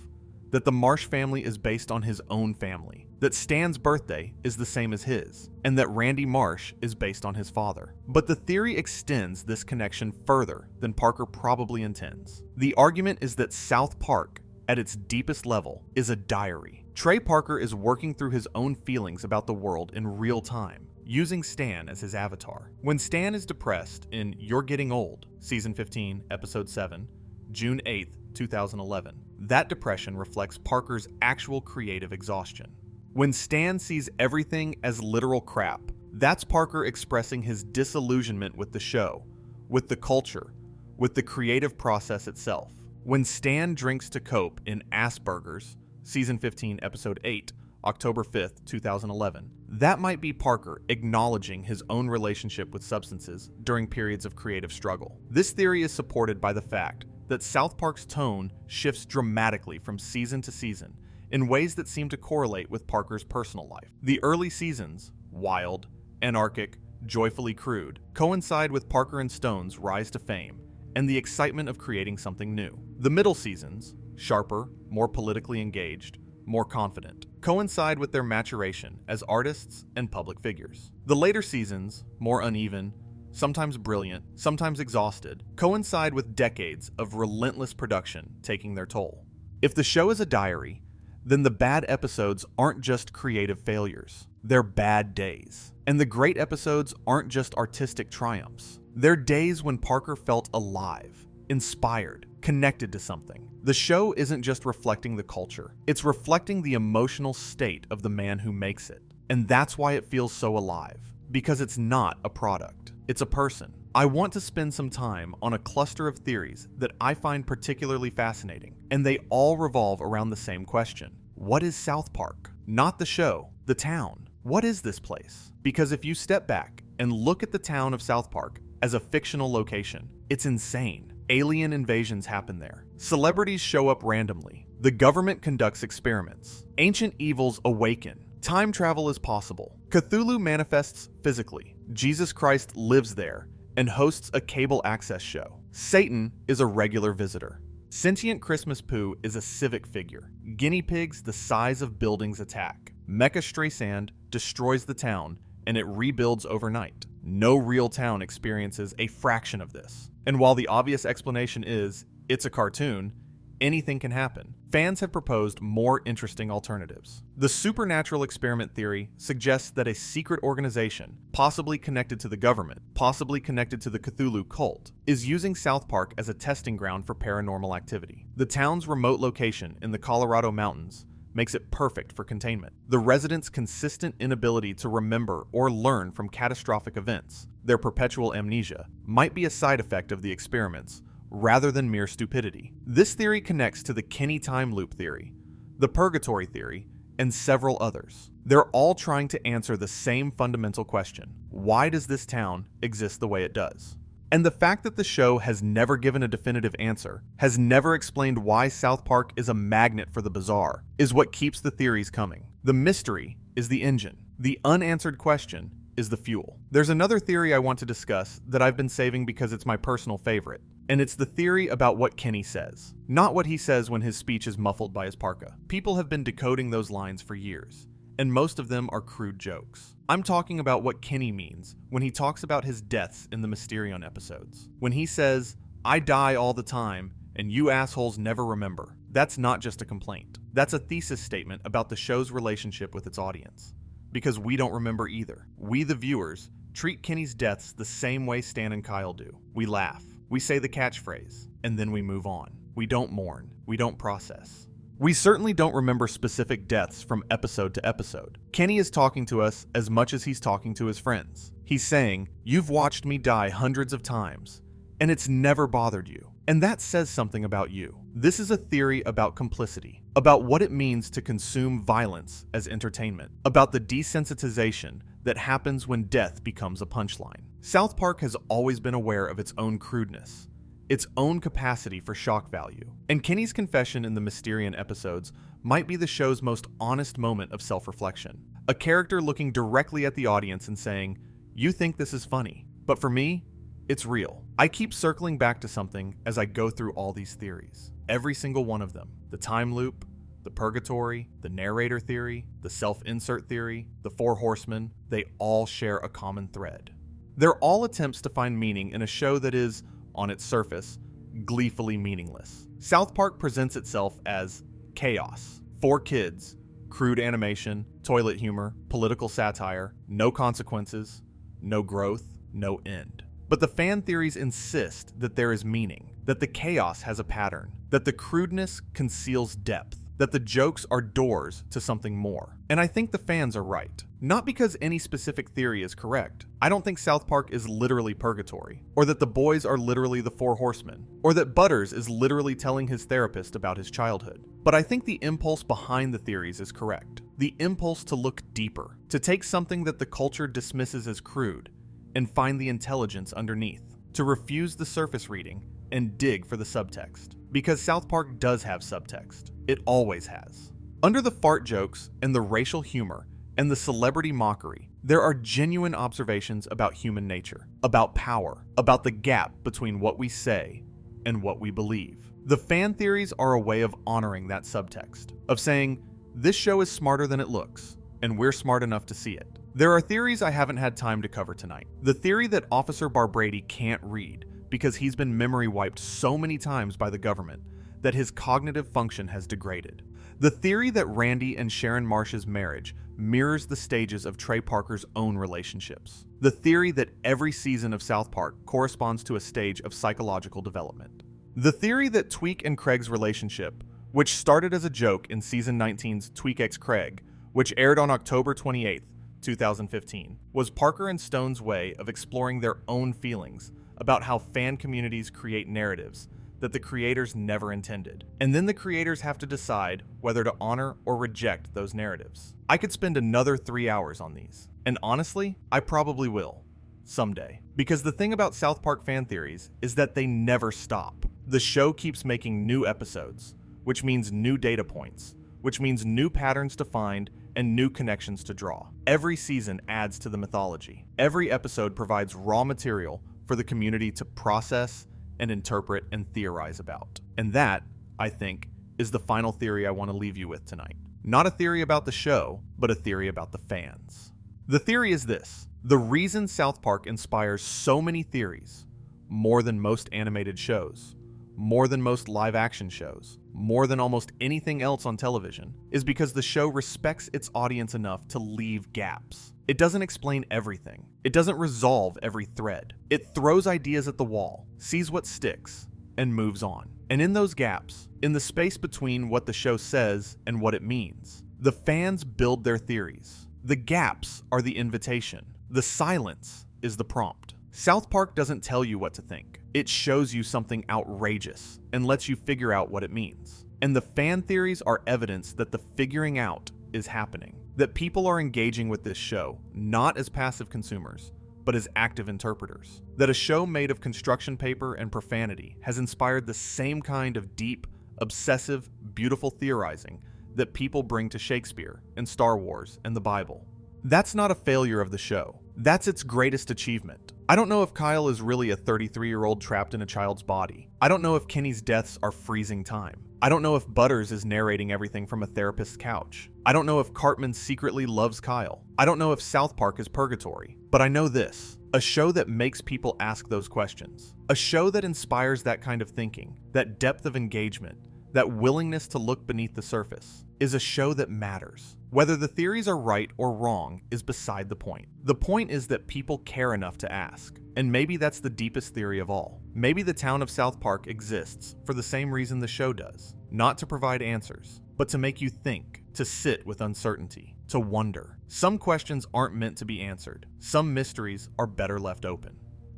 that the Marsh family is based on his own family, that Stan's birthday is the same as his, and that Randy Marsh is based on his father. But the theory extends this connection further than Parker probably intends. The argument is that South Park, at its deepest level, is a diary. Trey Parker is working through his own feelings about the world in real time, using Stan as his avatar. When Stan is depressed in You're Getting Old, Season 15, Episode 7, June 8th, 2011, that depression reflects Parker's actual creative exhaustion. When Stan sees everything as literal crap, that's Parker expressing his disillusionment with the show, with the culture, with the creative process itself. When Stan drinks to cope in Asperger's, Season 15, Episode 8, October 5th, 2011, that might be Parker acknowledging his own relationship with substances during periods of creative struggle. This theory is supported by the fact that South Park's tone shifts dramatically from season to season in ways that seem to correlate with Parker's personal life. The early seasons, wild, anarchic, joyfully crude, coincide with Parker and Stone's rise to fame and the excitement of creating something new. The middle seasons, sharper, more politically engaged, more confident, coincide with their maturation as artists and public figures. The later seasons, more uneven, sometimes brilliant, sometimes exhausted, coincide with decades of relentless production taking their toll. If the show is a diary, then the bad episodes aren't just creative failures. They're bad days. And the great episodes aren't just artistic triumphs. They're days when Parker felt alive, inspired, connected to something. The show isn't just reflecting the culture. It's reflecting the emotional state of the man who makes it. And that's why it feels so alive. Because it's not a product. It's a person. I want to spend some time on a cluster of theories that I find particularly fascinating, and they all revolve around the same question. What is South Park? Not the show, the town. What is this place? Because if you step back and look at the town of South Park as a fictional location, it's insane. Alien invasions happen there. Celebrities show up randomly. The government conducts experiments. Ancient evils awaken. Time travel is possible. Cthulhu manifests physically. Jesus Christ lives there and hosts a cable access show. Satan is a regular visitor. Sentient Christmas Pooh is a civic figure. Guinea pigs the size of buildings attack. Mecha Streisand destroys the town and it rebuilds overnight. No real town experiences a fraction of this. And while the obvious explanation is, it's a cartoon, anything can happen, fans have proposed more interesting alternatives. The supernatural experiment theory suggests that a secret organization, possibly connected to the government, possibly connected to the Cthulhu cult, is using South Park as a testing ground for paranormal activity. The town's remote location in the Colorado mountains makes it perfect for containment. The residents' consistent inability to remember or learn from catastrophic events, their perpetual amnesia, might be a side effect of the experiments, rather than mere stupidity. This theory connects to the Kenny time loop theory, the purgatory theory, and several others. They're all trying to answer the same fundamental question: why does this town exist the way it does? And the fact that the show has never given a definitive answer, has never explained why South Park is a magnet for the bizarre, is what keeps the theories coming. The mystery is the engine. The unanswered question is the fuel. There's another theory I want to discuss that I've been saving because it's my personal favorite. And it's the theory about what Kenny says, not what he says when his speech is muffled by his parka. People have been decoding those lines for years, and most of them are crude jokes. I'm talking about what Kenny means when he talks about his deaths in the Mysterion episodes. When he says, "I die all the time, and you assholes never remember." That's not just a complaint. That's a thesis statement about the show's relationship with its audience. Because we don't remember either. We, the viewers, treat Kenny's deaths the same way Stan and Kyle do. We laugh. We say the catchphrase, and then we move on. We don't mourn. We don't process. We certainly don't remember specific deaths from episode to episode. Kenny is talking to us as much as he's talking to his friends. He's saying, "You've watched me die hundreds of times, and it's never bothered you." And that says something about you. This is a theory about complicity, about what it means to consume violence as entertainment, about the desensitization that happens when death becomes a punchline. South Park has always been aware of its own crudeness, its own capacity for shock value. And Kenny's confession in the Mysterion episodes might be the show's most honest moment of self-reflection. A character looking directly at the audience and saying, "You think this is funny, but for me, it's real." I keep circling back to something as I go through all these theories. Every single one of them. The time loop, the purgatory, the narrator theory, the self-insert theory, the Four Horsemen, they all share a common thread. They're all attempts to find meaning in a show that is, on its surface, gleefully meaningless. South Park presents itself as chaos, for kids, crude animation, toilet humor, political satire, no consequences, no growth, no end. But the fan theories insist that there is meaning, that the chaos has a pattern, that the crudeness conceals depth, that the jokes are doors to something more. And I think the fans are right. Not because any specific theory is correct. I don't think South Park is literally purgatory, or that the boys are literally the Four Horsemen, or that Butters is literally telling his therapist about his childhood. But I think the impulse behind the theories is correct. The impulse to look deeper, to take something that the culture dismisses as crude, and find the intelligence underneath, to refuse the surface reading and dig for the subtext. Because South Park does have subtext. It always has. Under the fart jokes and the racial humor and the celebrity mockery, there are genuine observations about human nature, about power, about the gap between what we say and what we believe. The fan theories are a way of honoring that subtext, of saying, this show is smarter than it looks, and we're smart enough to see it. There are theories I haven't had time to cover tonight. The theory that Officer Barbrady can't read because he's been memory wiped so many times by the government that his cognitive function has degraded. The theory that Randy and Sharon Marsh's marriage mirrors the stages of Trey Parker's own relationships. The theory that every season of South Park corresponds to a stage of psychological development. The theory that Tweek and Craig's relationship, which started as a joke in season 19's Tweek x Craig, which aired on October 28th, 2015, was Parker and Stone's way of exploring their own feelings about how fan communities create narratives that the creators never intended. And then the creators have to decide whether to honor or reject those narratives. I could spend another 3 hours on these. And honestly, I probably will. Someday. Because the thing about South Park fan theories is that they never stop. The show keeps making new episodes, which means new data points, which means new patterns to find and new connections to draw. Every season adds to the mythology. Every episode provides raw material for the community to process and interpret and theorize about. And that, I think, is the final theory I want to leave you with tonight. Not a theory about the show, but a theory about the fans. The theory is this: The reason South Park inspires so many theories, more than most animated shows, more than most live-action shows, more than almost anything else on television, is because the show respects its audience enough to leave gaps. It doesn't explain everything. It doesn't resolve every thread. It throws ideas at the wall, sees what sticks, and moves on. And in those gaps, in the space between what the show says and what it means, the fans build their theories. The gaps are the invitation. The silence is the prompt. South Park doesn't tell you what to think. It shows you something outrageous and lets you figure out what it means. And the fan theories are evidence that the figuring out is happening. That people are engaging with this show, not as passive consumers, but as active interpreters. That a show made of construction paper and profanity has inspired the same kind of deep, obsessive, beautiful theorizing that people bring to Shakespeare and Star Wars and the Bible. That's not a failure of the show. That's its greatest achievement. I don't know if Kyle is really a 33-year-old trapped in a child's body. I don't know if Kenny's deaths are freezing time. I don't know if Butters is narrating everything from a therapist's couch. I don't know if Cartman secretly loves Kyle. I don't know if South Park is purgatory. But I know this: a show that makes people ask those questions. A show that inspires that kind of thinking, that depth of engagement, that willingness to look beneath the surface, is a show that matters. Whether the theories are right or wrong is beside the point. The point is that people care enough to ask. And maybe that's the deepest theory of all. Maybe the town of South Park exists for the same reason the show does. Not to provide answers, but to make you think, to sit with uncertainty, to wonder. Some questions aren't meant to be answered. Some mysteries are better left open.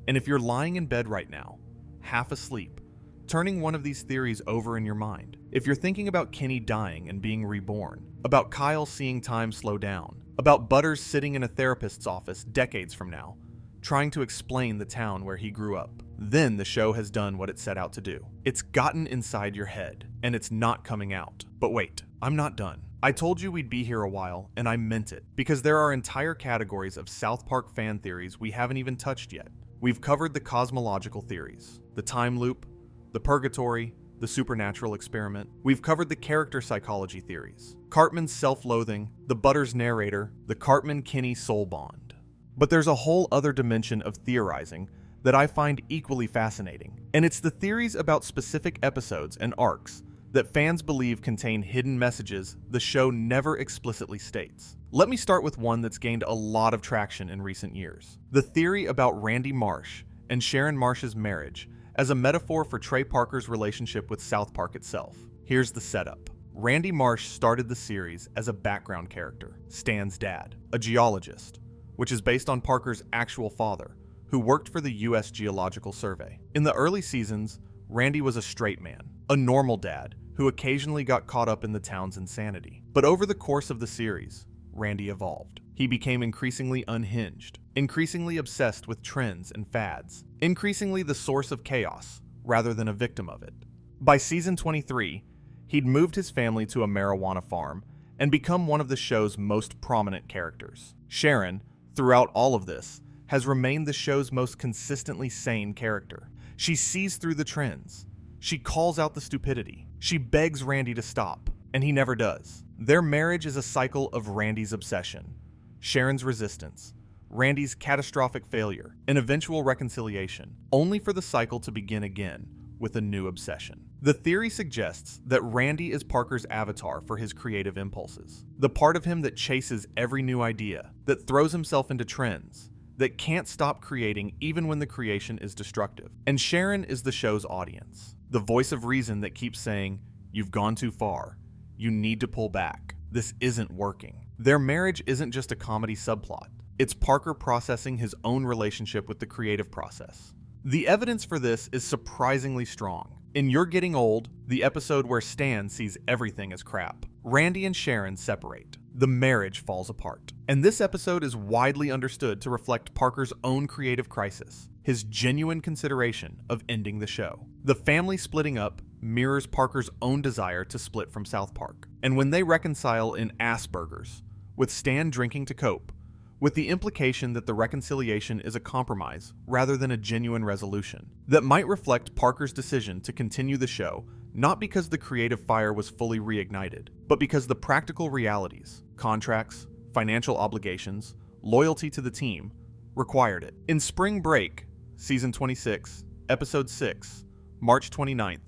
And if you're lying in bed right now, half asleep, turning one of these theories over in your mind, if you're thinking about Kenny dying and being reborn, about Kyle seeing time slow down, about Butters sitting in a therapist's office decades from now, trying to explain the town where he grew up, then the show has done what it set out to do. It's gotten inside your head, and it's not coming out. But wait, I'm not done. I told you we'd be here a while, and I meant it, because there are entire categories of South Park fan theories we haven't even touched yet. We've covered the cosmological theories, the time loop, the purgatory, the supernatural experiment. We've covered the character psychology theories, Cartman's self-loathing, the Butters narrator, the Cartman-Kenny soul bond. But there's a whole other dimension of theorizing that I find equally fascinating, and it's the theories about specific episodes and arcs that fans believe contain hidden messages the show never explicitly states. Let me start with one that's gained a lot of traction in recent years: the theory about Randy Marsh and Sharon Marsh's marriage as a metaphor for Trey Parker's relationship with South Park itself. Here's the setup. Randy Marsh started the series as a background character, Stan's dad, a geologist, which is based on Parker's actual father, who worked for the U.S. Geological Survey. In the early seasons, Randy was a straight man, a normal dad who occasionally got caught up in the town's insanity. But over the course of the series, Randy evolved. He became increasingly unhinged, increasingly obsessed with trends and fads, increasingly the source of chaos rather than a victim of it. By season 23, he'd moved his family to a marijuana farm and become one of the show's most prominent characters. Sharon, throughout all of this, has remained the show's most consistently sane character. She sees through the trends. She calls out the stupidity. She begs Randy to stop, and he never does. Their marriage is a cycle of Randy's obsession, Sharon's resistance, Randy's catastrophic failure, and eventual reconciliation, only for the cycle to begin again with a new obsession. The theory suggests that Randy is Parker's avatar for his creative impulses, the part of him that chases every new idea, that throws himself into trends, that can't stop creating even when the creation is destructive. And Sharon is the show's audience, the voice of reason that keeps saying, "You've gone too far. You need to pull back. This isn't working." Their marriage isn't just a comedy subplot. It's Parker processing his own relationship with the creative process. The evidence for this is surprisingly strong. In You're Getting Old, the episode where Stan sees everything as crap, Randy and Sharon separate. The marriage falls apart. And this episode is widely understood to reflect Parker's own creative crisis, his genuine consideration of ending the show. The family splitting up mirrors Parker's own desire to split from South Park. And when they reconcile in Asperger's, with Stan drinking to cope, with the implication that the reconciliation is a compromise rather than a genuine resolution, that might reflect Parker's decision to continue the show, not because the creative fire was fully reignited, but because the practical realities, contracts, financial obligations, loyalty to the team, required it. In Spring Break, Season 26, Episode 6, March 29th,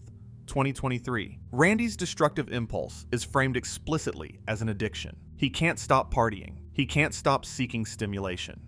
2023, Randy's destructive impulse is framed explicitly as an addiction. He can't stop partying. He can't stop seeking stimulation.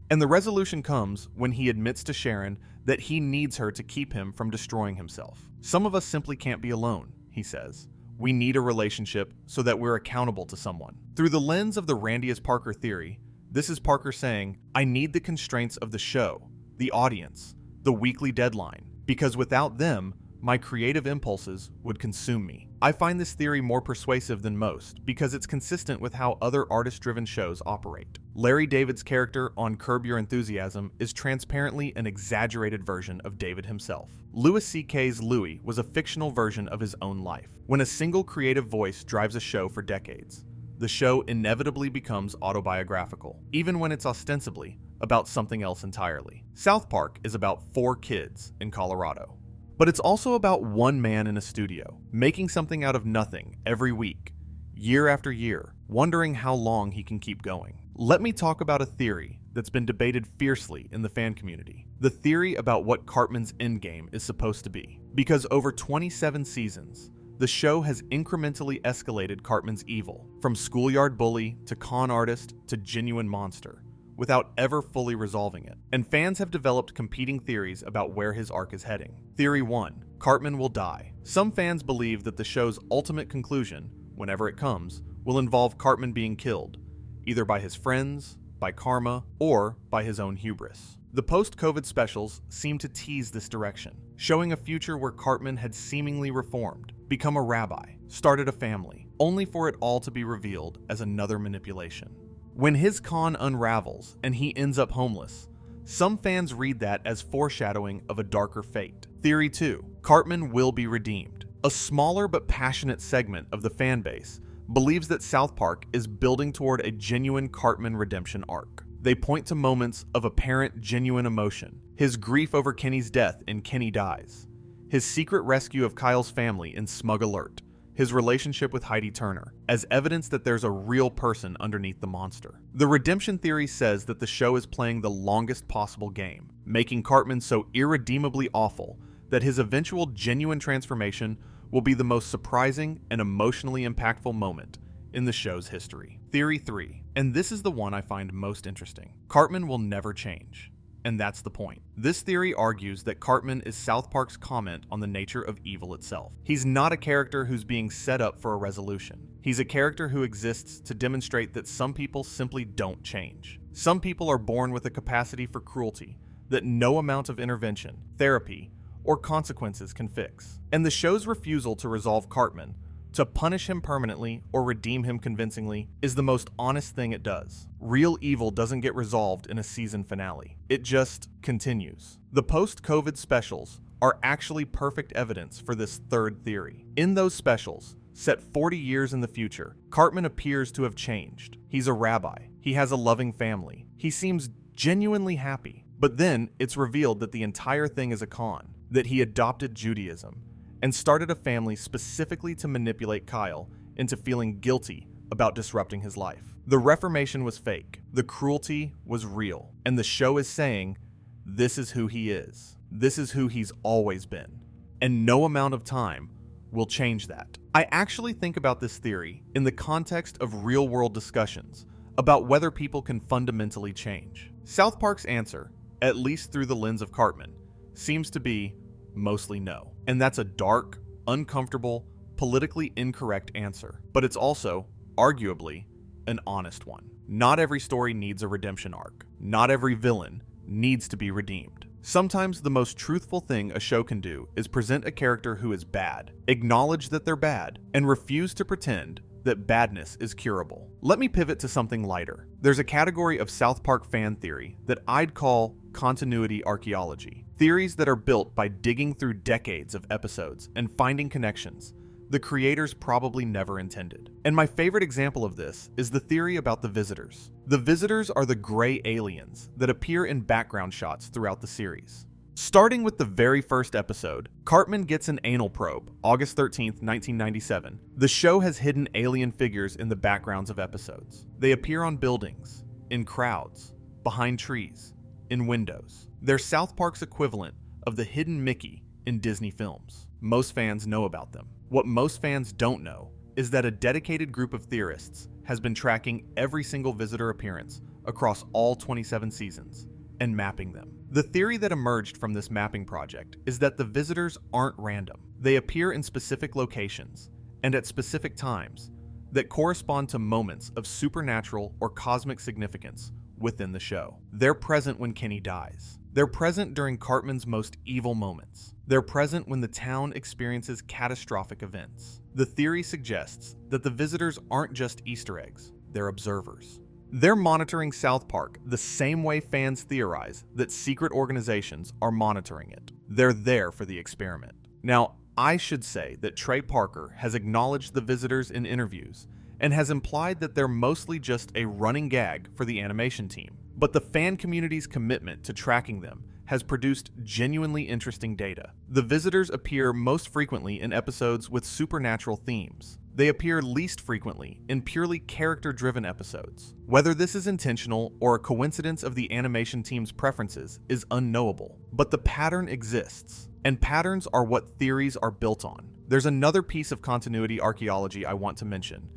And the resolution comes when he admits to Sharon that he needs her to keep him from destroying himself. Some of us simply can't be alone, he says. We need a relationship so that we're accountable to someone. Through the lens of the Randy is Parker theory, this is Parker saying, I need the constraints of the show, the audience, the weekly deadline, because without them, my creative impulses would consume me. I find this theory more persuasive than most because it's consistent with how other artist-driven shows operate. Larry David's character on Curb Your Enthusiasm is transparently an exaggerated version of David himself. Louis C.K.'s Louis was a fictional version of his own life. When a single creative voice drives a show for decades, the show inevitably becomes autobiographical, even when it's ostensibly about something else entirely. South Park is about 4 kids in Colorado. But it's also about one man in a studio, making something out of nothing every week, year after year, wondering how long he can keep going. Let me talk about a theory that's been debated fiercely in the fan community. The theory about what Cartman's endgame is supposed to be. Because over 27 seasons, the show has incrementally escalated Cartman's evil, from schoolyard bully to con artist to genuine monster, without ever fully resolving it. And fans have developed competing theories about where his arc is heading. Theory 1. Cartman will die. Some fans believe that the show's ultimate conclusion, whenever it comes, will involve Cartman being killed, either by his friends, by karma, or by his own hubris. The post-COVID specials seem to tease this direction, showing a future where Cartman had seemingly reformed, become a rabbi, started a family, only for it all to be revealed as another manipulation. When his con unravels and he ends up homeless, some fans read that as foreshadowing of a darker fate. Theory 2. Cartman will be redeemed. A smaller but passionate segment of the fan base believes that South Park is building toward a genuine Cartman redemption arc. They point to moments of apparent genuine emotion, his grief over Kenny's death in Kenny Dies, his secret rescue of Kyle's family in Smug Alert, his relationship with Heidi Turner, as evidence that there's a real person underneath the monster. The redemption theory says that the show is playing the longest possible game, making Cartman so irredeemably awful that his eventual genuine transformation will be the most surprising and emotionally impactful moment in the show's history. Theory 3, and this is the one I find most interesting. Cartman will never change. And that's the point. This theory argues that Cartman is South Park's comment on the nature of evil itself. He's not a character who's being set up for a resolution. He's a character who exists to demonstrate that some people simply don't change. Some people are born with a capacity for cruelty that no amount of intervention, therapy, or consequences can fix. And the show's refusal to resolve Cartman, to punish him permanently or redeem him convincingly, is the most honest thing it does. Real evil doesn't get resolved in a season finale. It just continues. The post-COVID specials are actually perfect evidence for this third theory. In those specials, set 40 years in the future, Cartman appears to have changed. He's a rabbi. He has a loving family. He seems genuinely happy. But then it's revealed that the entire thing is a con, that he adopted Judaism and started a family specifically to manipulate Kyle into feeling guilty about disrupting his life. The reformation was fake, the cruelty was real, and the show is saying, this is who he is. This is who he's always been. And no amount of time will change that. I actually think about this theory in the context of real-world discussions about whether people can fundamentally change. South Park's answer, at least through the lens of Cartman, seems to be mostly no. And that's a dark, uncomfortable, politically incorrect answer. But it's also, arguably, an honest one. Not every story needs a redemption arc. Not every villain needs to be redeemed. Sometimes the most truthful thing a show can do is present a character who is bad, acknowledge that they're bad, and refuse to pretend that badness is curable. Let me pivot to something lighter. There's a category of South Park fan theory that I'd call continuity archaeology. Theories that are built by digging through decades of episodes and finding connections the creators probably never intended. And my favorite example of this is the theory about the Visitors. The Visitors are the gray aliens that appear in background shots throughout the series. Starting with the very first episode, Cartman gets an anal probe, August 13th, 1997. The show has hidden alien figures in the backgrounds of episodes. They appear on buildings, in crowds, behind trees, in Windows. They're South Park's equivalent of the hidden Mickey in Disney films. Most fans know about them. What most fans don't know is that a dedicated group of theorists has been tracking every single visitor appearance across all 27 seasons and mapping them. The theory that emerged from this mapping project is that the visitors aren't random. They appear in specific locations and at specific times that correspond to moments of supernatural or cosmic significance within the show. They're present when Kenny dies. They're present during Cartman's most evil moments. They're present when the town experiences catastrophic events. The theory suggests that the visitors aren't just Easter eggs, they're observers. They're monitoring South Park the same way fans theorize that secret organizations are monitoring it. They're there for the experiment. Now, I should say that Trey Parker has acknowledged the visitors in interviews and has implied that they're mostly just a running gag for the animation team. But the fan community's commitment to tracking them has produced genuinely interesting data. The visitors appear most frequently in episodes with supernatural themes. They appear least frequently in purely character-driven episodes. Whether this is intentional or a coincidence of the animation team's preferences is unknowable, but the pattern exists, and patterns are what theories are built on. There's another piece of continuity archaeology I want to mention,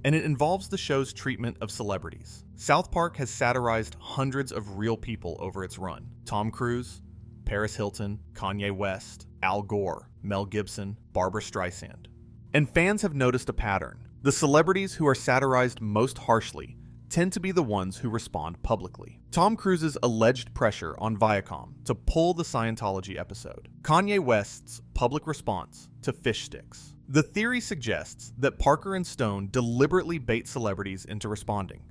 and it involves the show's treatment of celebrities. South Park has satirized hundreds of real people over its run. Tom Cruise, Paris Hilton, Kanye West, Al Gore, Mel Gibson, Barbra Streisand. And fans have noticed a pattern. The celebrities who are satirized most harshly tend to be the ones who respond publicly. Tom Cruise's alleged pressure on Viacom to pull the Scientology episode. Kanye West's public response to fish sticks. The theory suggests that Parker and Stone deliberately bait celebrities into responding,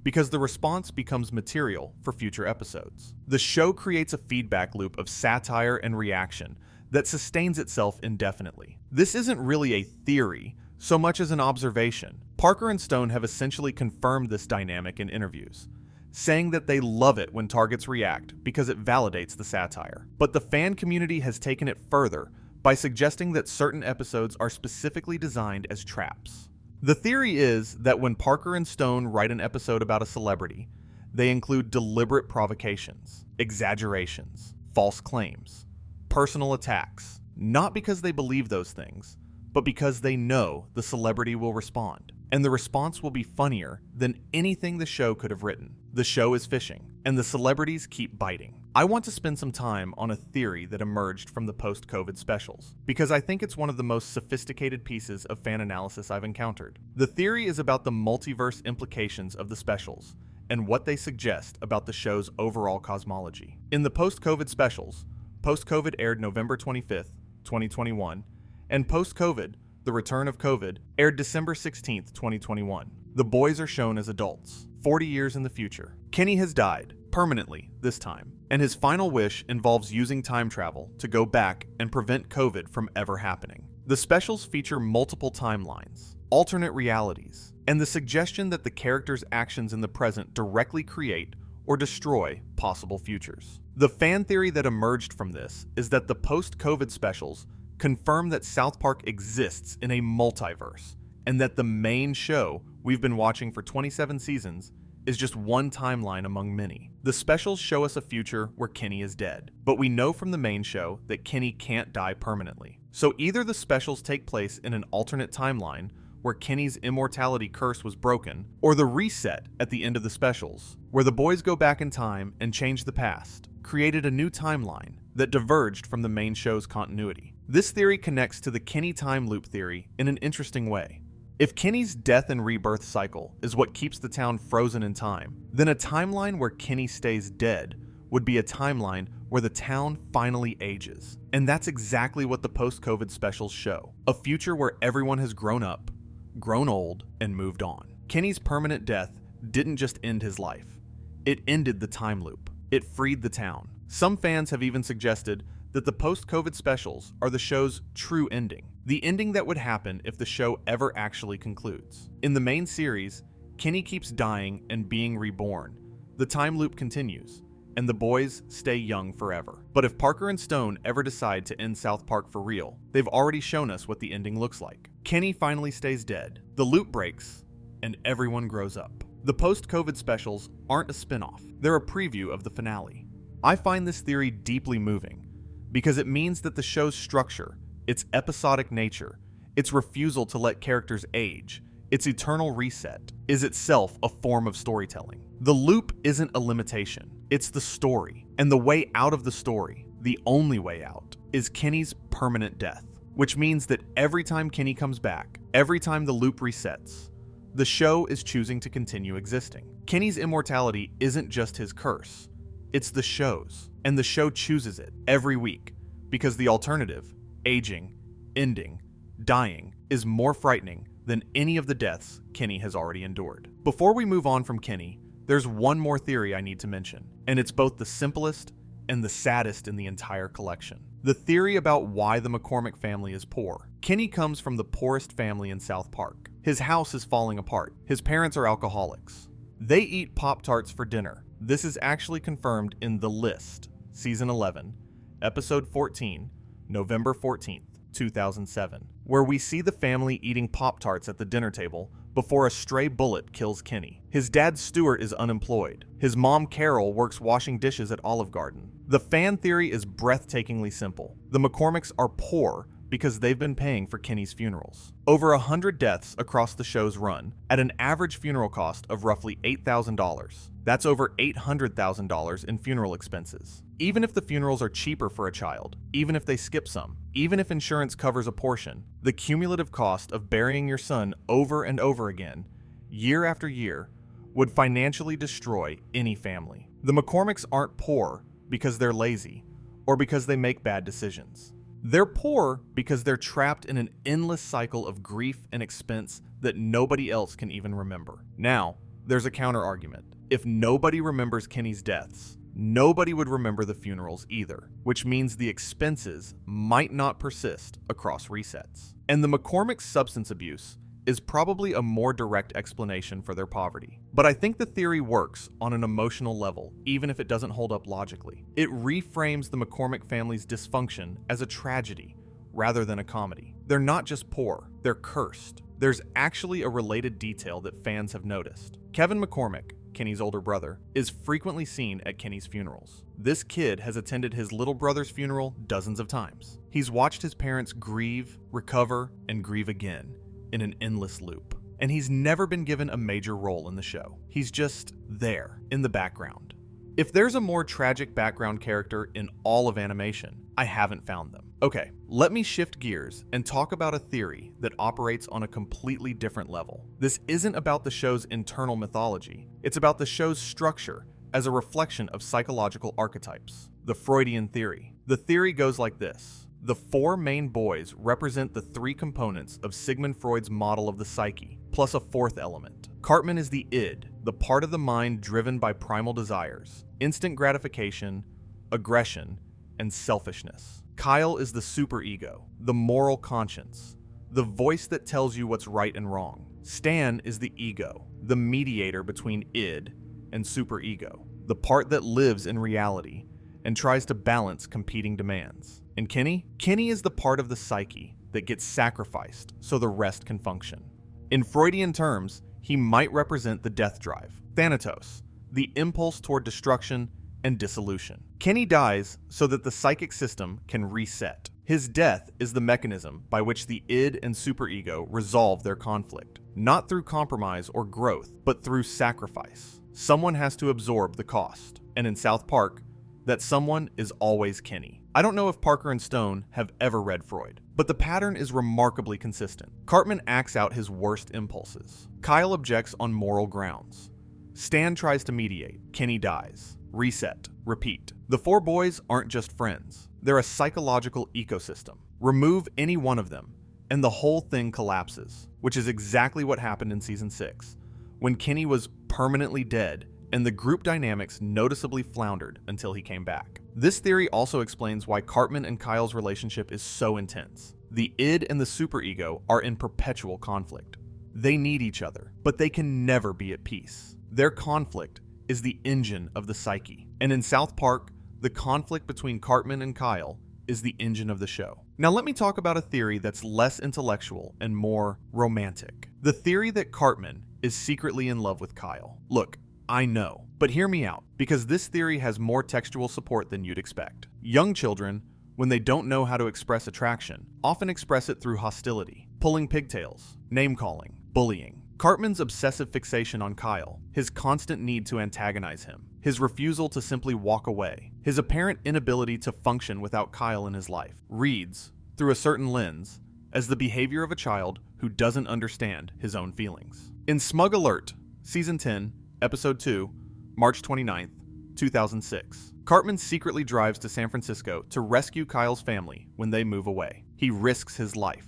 because the response becomes material for future episodes. The show creates a feedback loop of satire and reaction that sustains itself indefinitely. This isn't really a theory so much as an observation. Parker and Stone have essentially confirmed this dynamic in interviews, saying that they love it when targets react because it validates the satire. But the fan community has taken it further by suggesting that certain episodes are specifically designed as traps. The theory is that when Parker and Stone write an episode about a celebrity, they include deliberate provocations, exaggerations, false claims, personal attacks, not because they believe those things, but because they know the celebrity will respond, and the response will be funnier than anything the show could have written. The show is fishing, and the celebrities keep biting. I want to spend some time on a theory that emerged from the post-COVID specials, because I think it's one of the most sophisticated pieces of fan analysis I've encountered. The theory is about the multiverse implications of the specials, and what they suggest about the show's overall cosmology. In the post-COVID specials, Post-COVID aired November 25th, 2021, and Post-COVID, The Return of COVID, aired December 16th, 2021. The boys are shown as adults, 40 years in the future. Kenny has died, permanently this time, and his final wish involves using time travel to go back and prevent COVID from ever happening. The specials feature multiple timelines, alternate realities, and the suggestion that the characters' actions in the present directly create or destroy possible futures. The fan theory that emerged from this is that the post-COVID specials confirm that South Park exists in a multiverse, and that the main show we've been watching for 27 seasons is just one timeline among many. The specials show us a future where Kenny is dead, but we know from the main show that Kenny can't die permanently. So either the specials take place in an alternate timeline where Kenny's immortality curse was broken, or the reset at the end of the specials, where the boys go back in time and change the past, created a new timeline that diverged from the main show's continuity. This theory connects to the Kenny time loop theory in an interesting way. If Kenny's death and rebirth cycle is what keeps the town frozen in time, then a timeline where Kenny stays dead would be a timeline where the town finally ages. And that's exactly what the post-COVID specials show. A future where everyone has grown up, grown old, and moved on. Kenny's permanent death didn't just end his life. It ended the time loop. It freed the town. Some fans have even suggested that the post-COVID specials are the show's true ending. The ending that would happen if the show ever actually concludes. In the main series, Kenny keeps dying and being reborn. The time loop continues, and the boys stay young forever. But if Parker and Stone ever decide to end South Park for real, they've already shown us what the ending looks like. Kenny finally stays dead, the loop breaks, and everyone grows up. The post-COVID specials aren't a spin-off, they're a preview of the finale. I find this theory deeply moving because it means that the show's structure, its episodic nature, its refusal to let characters age, its eternal reset, is itself a form of storytelling. The loop isn't a limitation, it's the story. And the way out of the story, the only way out, is Kenny's permanent death. Which means that every time Kenny comes back, every time the loop resets, the show is choosing to continue existing. Kenny's immortality isn't just his curse, it's the show's. And the show chooses it every week because the alternative, aging, ending, dying, is more frightening than any of the deaths Kenny has already endured. Before we move on from Kenny, there's one more theory I need to mention, and it's both the simplest and the saddest in the entire collection. The theory about why the McCormick family is poor. Kenny comes from the poorest family in South Park. His house is falling apart. His parents are alcoholics. They eat Pop-Tarts for dinner. This is actually confirmed in The List, Season 11, Episode 14, November 14th, 2007, where we see the family eating Pop-Tarts at the dinner table before a stray bullet kills Kenny. His dad Stuart is unemployed. His mom Carol works washing dishes at Olive Garden. The fan theory is breathtakingly simple. The McCormicks are poor because they've been paying for Kenny's funerals. Over 100 deaths across the show's run, at an average funeral cost of roughly $8,000. That's over $800,000 in funeral expenses. Even if the funerals are cheaper for a child, even if they skip some, even if insurance covers a portion, the cumulative cost of burying your son over and over again, year after year, would financially destroy any family. The McCormicks aren't poor because they're lazy or because they make bad decisions. They're poor because they're trapped in an endless cycle of grief and expense that nobody else can even remember. Now, there's a counter-argument. If nobody remembers Kenny's deaths, nobody would remember the funerals either, which means the expenses might not persist across resets. And the McCormick's substance abuse is probably a more direct explanation for their poverty. But I think the theory works on an emotional level, even if it doesn't hold up logically. It reframes the McCormick family's dysfunction as a tragedy rather than a comedy. They're not just poor, they're cursed. There's actually a related detail that fans have noticed. Kevin McCormick, Kenny's older brother, is frequently seen at Kenny's funerals. This kid has attended his little brother's funeral dozens of times. He's watched his parents grieve, recover, and grieve again in an endless loop. And he's never been given a major role in the show. He's just there, in the background. If there's a more tragic background character in all of animation, I haven't found them. Okay, let me shift gears and talk about a theory that operates on a completely different level. This isn't about the show's internal mythology. It's about the show's structure as a reflection of psychological archetypes. The Freudian theory. The theory goes like this. The four main boys represent the three components of Sigmund Freud's model of the psyche, plus a fourth element. Cartman is the id, the part of the mind driven by primal desires, instant gratification, aggression, and selfishness. Kyle is the superego, the moral conscience, the voice that tells you what's right and wrong. Stan is the ego, the mediator between id and superego, the part that lives in reality and tries to balance competing demands. And Kenny? Kenny is the part of the psyche that gets sacrificed so the rest can function. In Freudian terms, he might represent the death drive, Thanatos, the impulse toward destruction and dissolution. Kenny dies so that the psychic system can reset. His death is the mechanism by which the id and superego resolve their conflict, not through compromise or growth, but through sacrifice. Someone has to absorb the cost. And in South Park, that someone is always Kenny. I don't know if Parker and Stone have ever read Freud, but the pattern is remarkably consistent. Cartman acts out his worst impulses. Kyle objects on moral grounds. Stan tries to mediate. Kenny dies. Reset. Repeat. The four boys aren't just friends. They're a psychological ecosystem. Remove any one of them, and the whole thing collapses, which is exactly what happened in Season 6, when Kenny was permanently dead and the group dynamics noticeably floundered until he came back. This theory also explains why Cartman and Kyle's relationship is so intense. The id and the superego are in perpetual conflict. They need each other, but they can never be at peace. Their conflict is the engine of the psyche. And in South Park, the conflict between Cartman and Kyle is the engine of the show. Now let me talk about a theory that's less intellectual and more romantic. The theory that Cartman is secretly in love with Kyle. Look, I know. But hear me out, because this theory has more textual support than you'd expect. Young children, when they don't know how to express attraction, often express it through hostility, pulling pigtails, name-calling, bullying. Cartman's obsessive fixation on Kyle, his constant need to antagonize him, his refusal to simply walk away, his apparent inability to function without Kyle in his life, reads, through a certain lens, as the behavior of a child who doesn't understand his own feelings. In Smug Alert, Season 10, Episode 2, March 29th, 2006, Cartman secretly drives to San Francisco to rescue Kyle's family when they move away. He risks his life.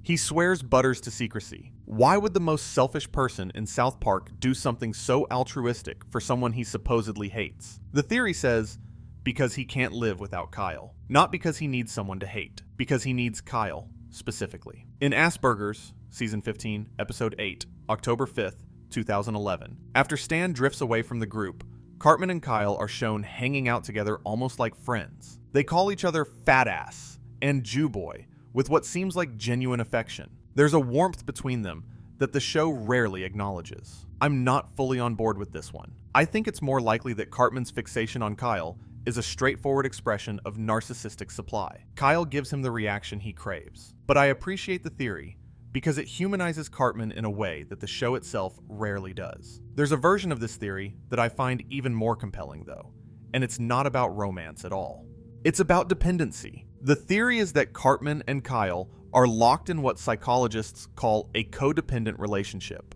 He swears Butters to secrecy. Why would the most selfish person in South Park do something so altruistic for someone he supposedly hates? The theory says, because he can't live without Kyle. Not because he needs someone to hate, because he needs Kyle, specifically. In Asperger's, Season 15, Episode 8, October 5th, 2011, after Stan drifts away from the group, Cartman and Kyle are shown hanging out together almost like friends. They call each other Fat Ass and Jew Boy with what seems like genuine affection. There's a warmth between them that the show rarely acknowledges. I'm not fully on board with this one. I think it's more likely that Cartman's fixation on Kyle is a straightforward expression of narcissistic supply. Kyle gives him the reaction he craves. But I appreciate the theory because it humanizes Cartman in a way that the show itself rarely does. There's a version of this theory that I find even more compelling though, and it's not about romance at all. It's about dependency. The theory is that Cartman and Kyle are locked in what psychologists call a codependent relationship,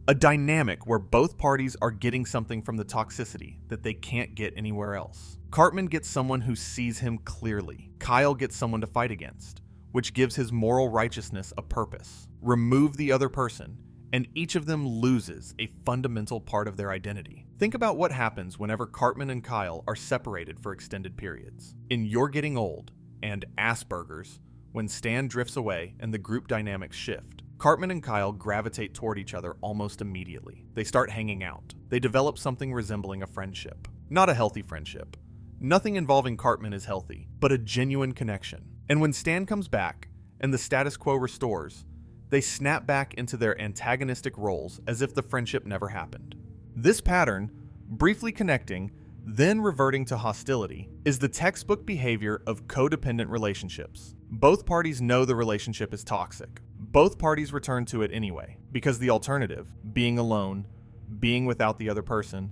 a dynamic where both parties are getting something from the toxicity that they can't get anywhere else. Cartman gets someone who sees him clearly. Kyle gets someone to fight against, which gives his moral righteousness a purpose. Remove the other person, and each of them loses a fundamental part of their identity. Think about what happens whenever Cartman and Kyle are separated for extended periods. In You're Getting Old and Asperger's, when Stan drifts away and the group dynamics shift, Cartman and Kyle gravitate toward each other almost immediately. They start hanging out. They develop something resembling a friendship. Not a healthy friendship. Nothing involving Cartman is healthy, but a genuine connection. And when Stan comes back and the status quo restores, they snap back into their antagonistic roles as if the friendship never happened. This pattern, briefly connecting, then reverting to hostility, is the textbook behavior of codependent relationships. Both parties know the relationship is toxic. Both parties return to it anyway, because the alternative, being alone, being without the other person,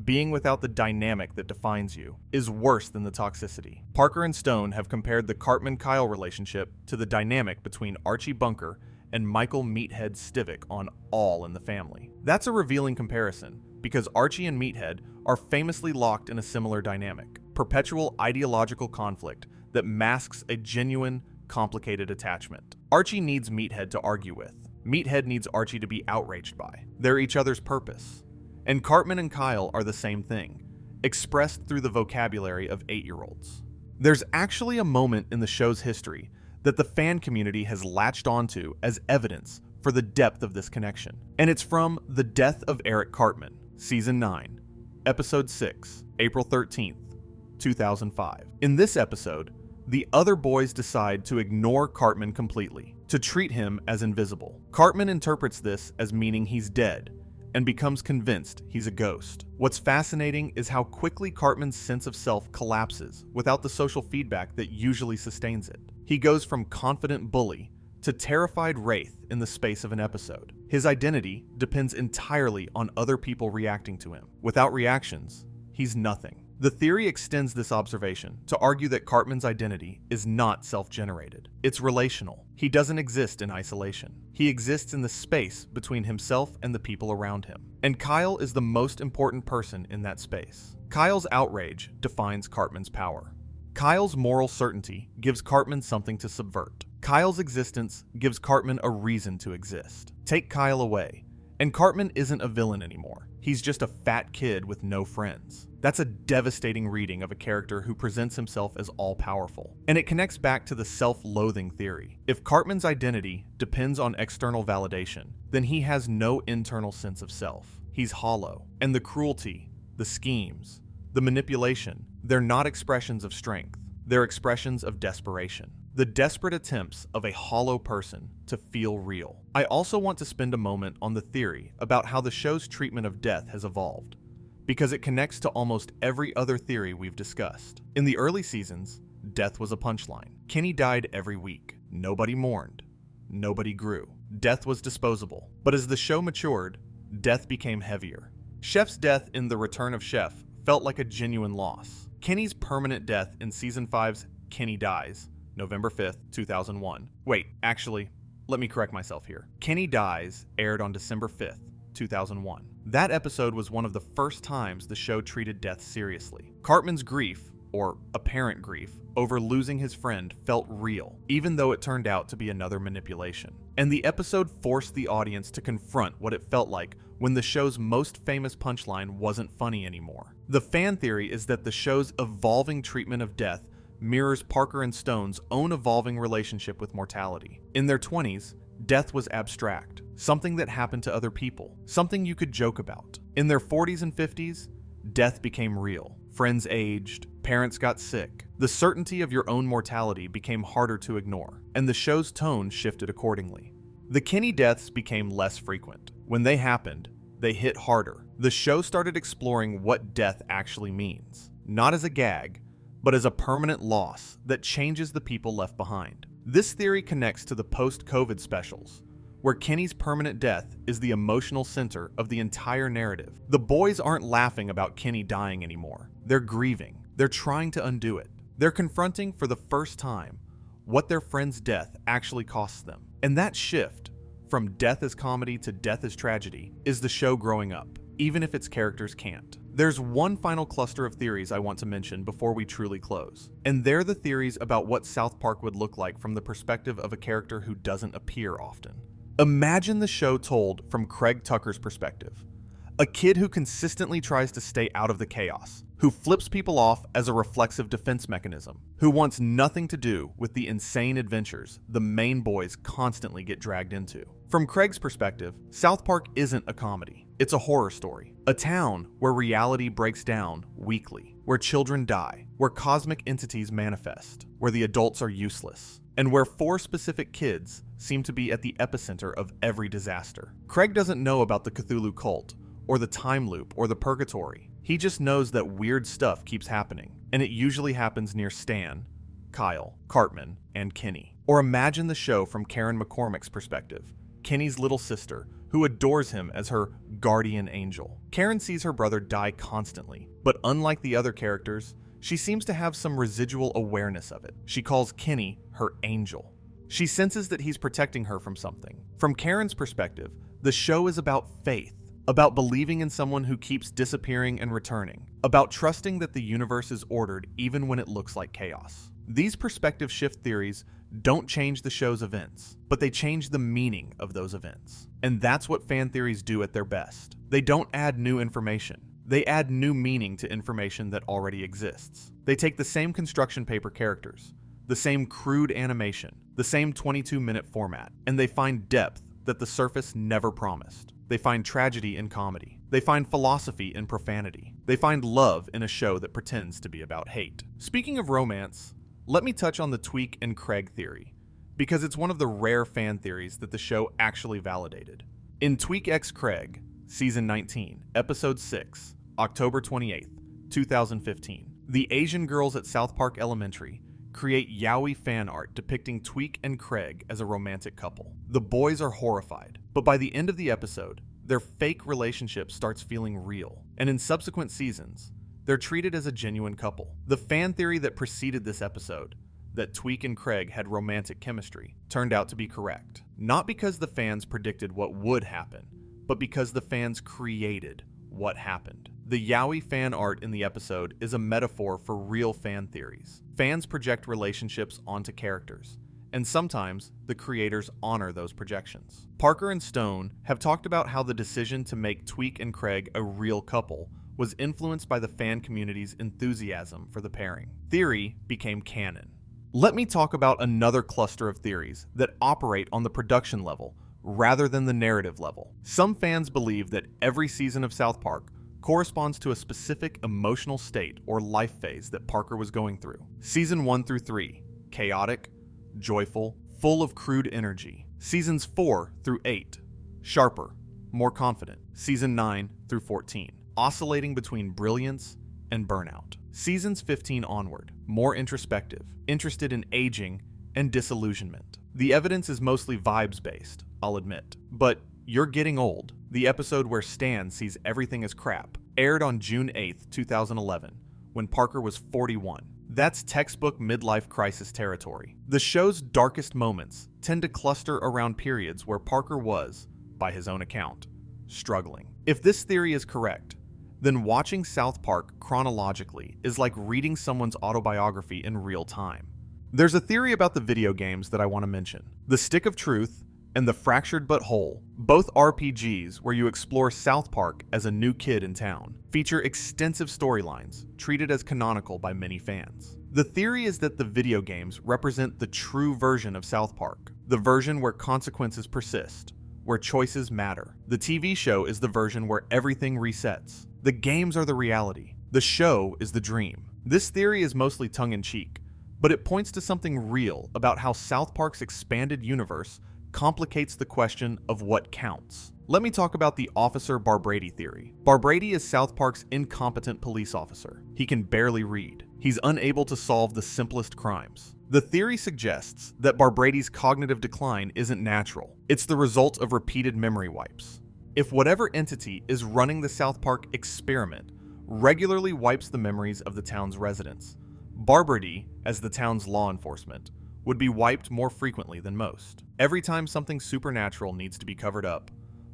being without the dynamic that defines you, is worse than the toxicity. Parker and Stone have compared the Cartman-Kyle relationship to the dynamic between Archie Bunker and Michael Meathead Stivic on All in the Family. That's a revealing comparison, because Archie and Meathead are famously locked in a similar dynamic, perpetual ideological conflict that masks a genuine, complicated attachment. Archie needs Meathead to argue with. Meathead needs Archie to be outraged by. They're each other's purpose. And Cartman and Kyle are the same thing, expressed through the vocabulary of 8-year-olds. There's actually a moment in the show's history that the fan community has latched onto as evidence for the depth of this connection. And it's from The Death of Eric Cartman, Season 9, Episode 6, April 13th, 2005. In this episode, the other boys decide to ignore Cartman completely, to treat him as invisible. Cartman interprets this as meaning he's dead, and becomes convinced he's a ghost. What's fascinating is how quickly Cartman's sense of self collapses without the social feedback that usually sustains it. He goes from confident bully to terrified wraith in the space of an episode. His identity depends entirely on other people reacting to him. Without reactions, he's nothing. The theory extends this observation to argue that Cartman's identity is not self-generated. It's relational. He doesn't exist in isolation. He exists in the space between himself and the people around him. And Kyle is the most important person in that space. Kyle's outrage defines Cartman's power. Kyle's moral certainty gives Cartman something to subvert. Kyle's existence gives Cartman a reason to exist. Take Kyle away, and Cartman isn't a villain anymore. He's just a fat kid with no friends. That's a devastating reading of a character who presents himself as all-powerful. And it connects back to the self-loathing theory. If Cartman's identity depends on external validation, then he has no internal sense of self. He's hollow. And the cruelty, the schemes, the manipulation, they're not expressions of strength. They're expressions of desperation. The desperate attempts of a hollow person to feel real. I also want to spend a moment on the theory about how the show's treatment of death has evolved. because it connects to almost every other theory we've discussed. In the early seasons, death was a punchline. Kenny died every week. Nobody mourned. Nobody grew. Death was disposable. But as the show matured, death became heavier. Chef's death in The Return of Chef felt like a genuine loss. Kenny's permanent death in Season 5's Kenny Dies, November 5th, 2001. Wait, actually, let me correct myself here. Kenny Dies aired on December 5th, 2001. That episode was one of the first times the show treated death seriously. Cartman's grief, or apparent grief, over losing his friend felt real, even though it turned out to be another manipulation. And the episode forced the audience to confront what it felt like when the show's most famous punchline wasn't funny anymore. The fan theory is that the show's evolving treatment of death mirrors Parker and Stone's own evolving relationship with mortality. In their 20s, death was abstract, something that happened to other people, something you could joke about. In their 40s and 50s, death became real. Friends aged, parents got sick. The certainty of your own mortality became harder to ignore, and the show's tone shifted accordingly. The Kenny deaths became less frequent. When they happened, they hit harder. The show started exploring what death actually means, not as a gag, but as a permanent loss that changes the people left behind. This theory connects to the post-COVID specials, where Kenny's permanent death is the emotional center of the entire narrative. The boys aren't laughing about Kenny dying anymore. They're grieving. They're trying to undo it. They're confronting for the first time what their friend's death actually costs them. And that shift, from death as comedy to death as tragedy, is the show growing up, even if its characters can't. There's one final cluster of theories I want to mention before we truly close, and they're the theories about what South Park would look like from the perspective of a character who doesn't appear often. Imagine the show told from Craig Tucker's perspective, a kid who consistently tries to stay out of the chaos, who flips people off as a reflexive defense mechanism, who wants nothing to do with the insane adventures the main boys constantly get dragged into. From Craig's perspective, South Park isn't a comedy. It's a horror story. A town where reality breaks down weekly, where children die, where cosmic entities manifest, where the adults are useless, and where 4 specific kids seem to be at the epicenter of every disaster. Craig doesn't know about the Cthulhu cult, or the time loop, or the purgatory. He just knows that weird stuff keeps happening, and it usually happens near Stan, Kyle, Cartman, and Kenny. Or imagine the show from Karen McCormick's perspective, Kenny's little sister, who adores him as her guardian angel. Karen sees her brother die constantly, but unlike the other characters, she seems to have some residual awareness of it. She calls Kenny her angel. She senses that he's protecting her from something. From Karen's perspective, the show is about faith, about believing in someone who keeps disappearing and returning, about trusting that the universe is ordered even when it looks like chaos. These perspective shift theories don't change the show's events, but they change the meaning of those events. And that's what fan theories do at their best. They don't add new information. They add new meaning to information that already exists. They take the same construction paper characters, the same crude animation, the same 22-minute format, and they find depth that the surface never promised. They find tragedy in comedy. They find philosophy in profanity. They find love in a show that pretends to be about hate. Speaking of romance, let me touch on the Tweek and Craig theory, because it's one of the rare fan theories that the show actually validated. In Tweek x Craig, Season 19, Episode 6, October 28th, 2015, the Asian girls at South Park Elementary create yaoi fan art depicting Tweek and Craig as a romantic couple. The boys are horrified, but by the end of the episode, their fake relationship starts feeling real, and in subsequent seasons, they're treated as a genuine couple. The fan theory that preceded this episode, that Tweek and Craig had romantic chemistry, turned out to be correct. Not because the fans predicted what would happen, but because the fans created what happened. The yaoi fan art in the episode is a metaphor for real fan theories. Fans project relationships onto characters, and sometimes the creators honor those projections. Parker and Stone have talked about how the decision to make Tweek and Craig a real couple was influenced by the fan community's enthusiasm for the pairing. Theory became canon. Let me talk about another cluster of theories that operate on the production level rather than the narrative level. Some fans believe that every season of South Park corresponds to a specific emotional state or life phase that Parker was going through. Season 1 through 3, chaotic, joyful, full of crude energy. Seasons 4 through 8, sharper, more confident. Season 9 through 14, oscillating between brilliance and burnout. Seasons 15 onward, more introspective, interested in aging and disillusionment. The evidence is mostly vibes-based, I'll admit. But You're Getting Old, the episode where Stan sees everything as crap, aired on June 8, 2011, when Parker was 41. That's textbook midlife crisis territory. The show's darkest moments tend to cluster around periods where Parker was, by his own account, struggling. If this theory is correct, then watching South Park chronologically is like reading someone's autobiography in real time. There's a theory about the video games that I want to mention. The Stick of Truth and The Fractured But Whole, both RPGs where you explore South Park as a new kid in town, feature extensive storylines treated as canonical by many fans. The theory is that the video games represent the true version of South Park, the version where consequences persist, where choices matter. The TV show is the version where everything resets. The games are the reality. The show is the dream. This theory is mostly tongue-in-cheek, but it points to something real about how South Park's expanded universe complicates the question of what counts. Let me talk about the Officer Barbrady theory. Barbrady is South Park's incompetent police officer. He can barely read. He's unable to solve the simplest crimes. The theory suggests that Barbrady's cognitive decline isn't natural. It's the result of repeated memory wipes. If whatever entity is running the South Park experiment regularly wipes the memories of the town's residents, Barbrady, as the town's law enforcement, would be wiped more frequently than most. Every time something supernatural needs to be covered up,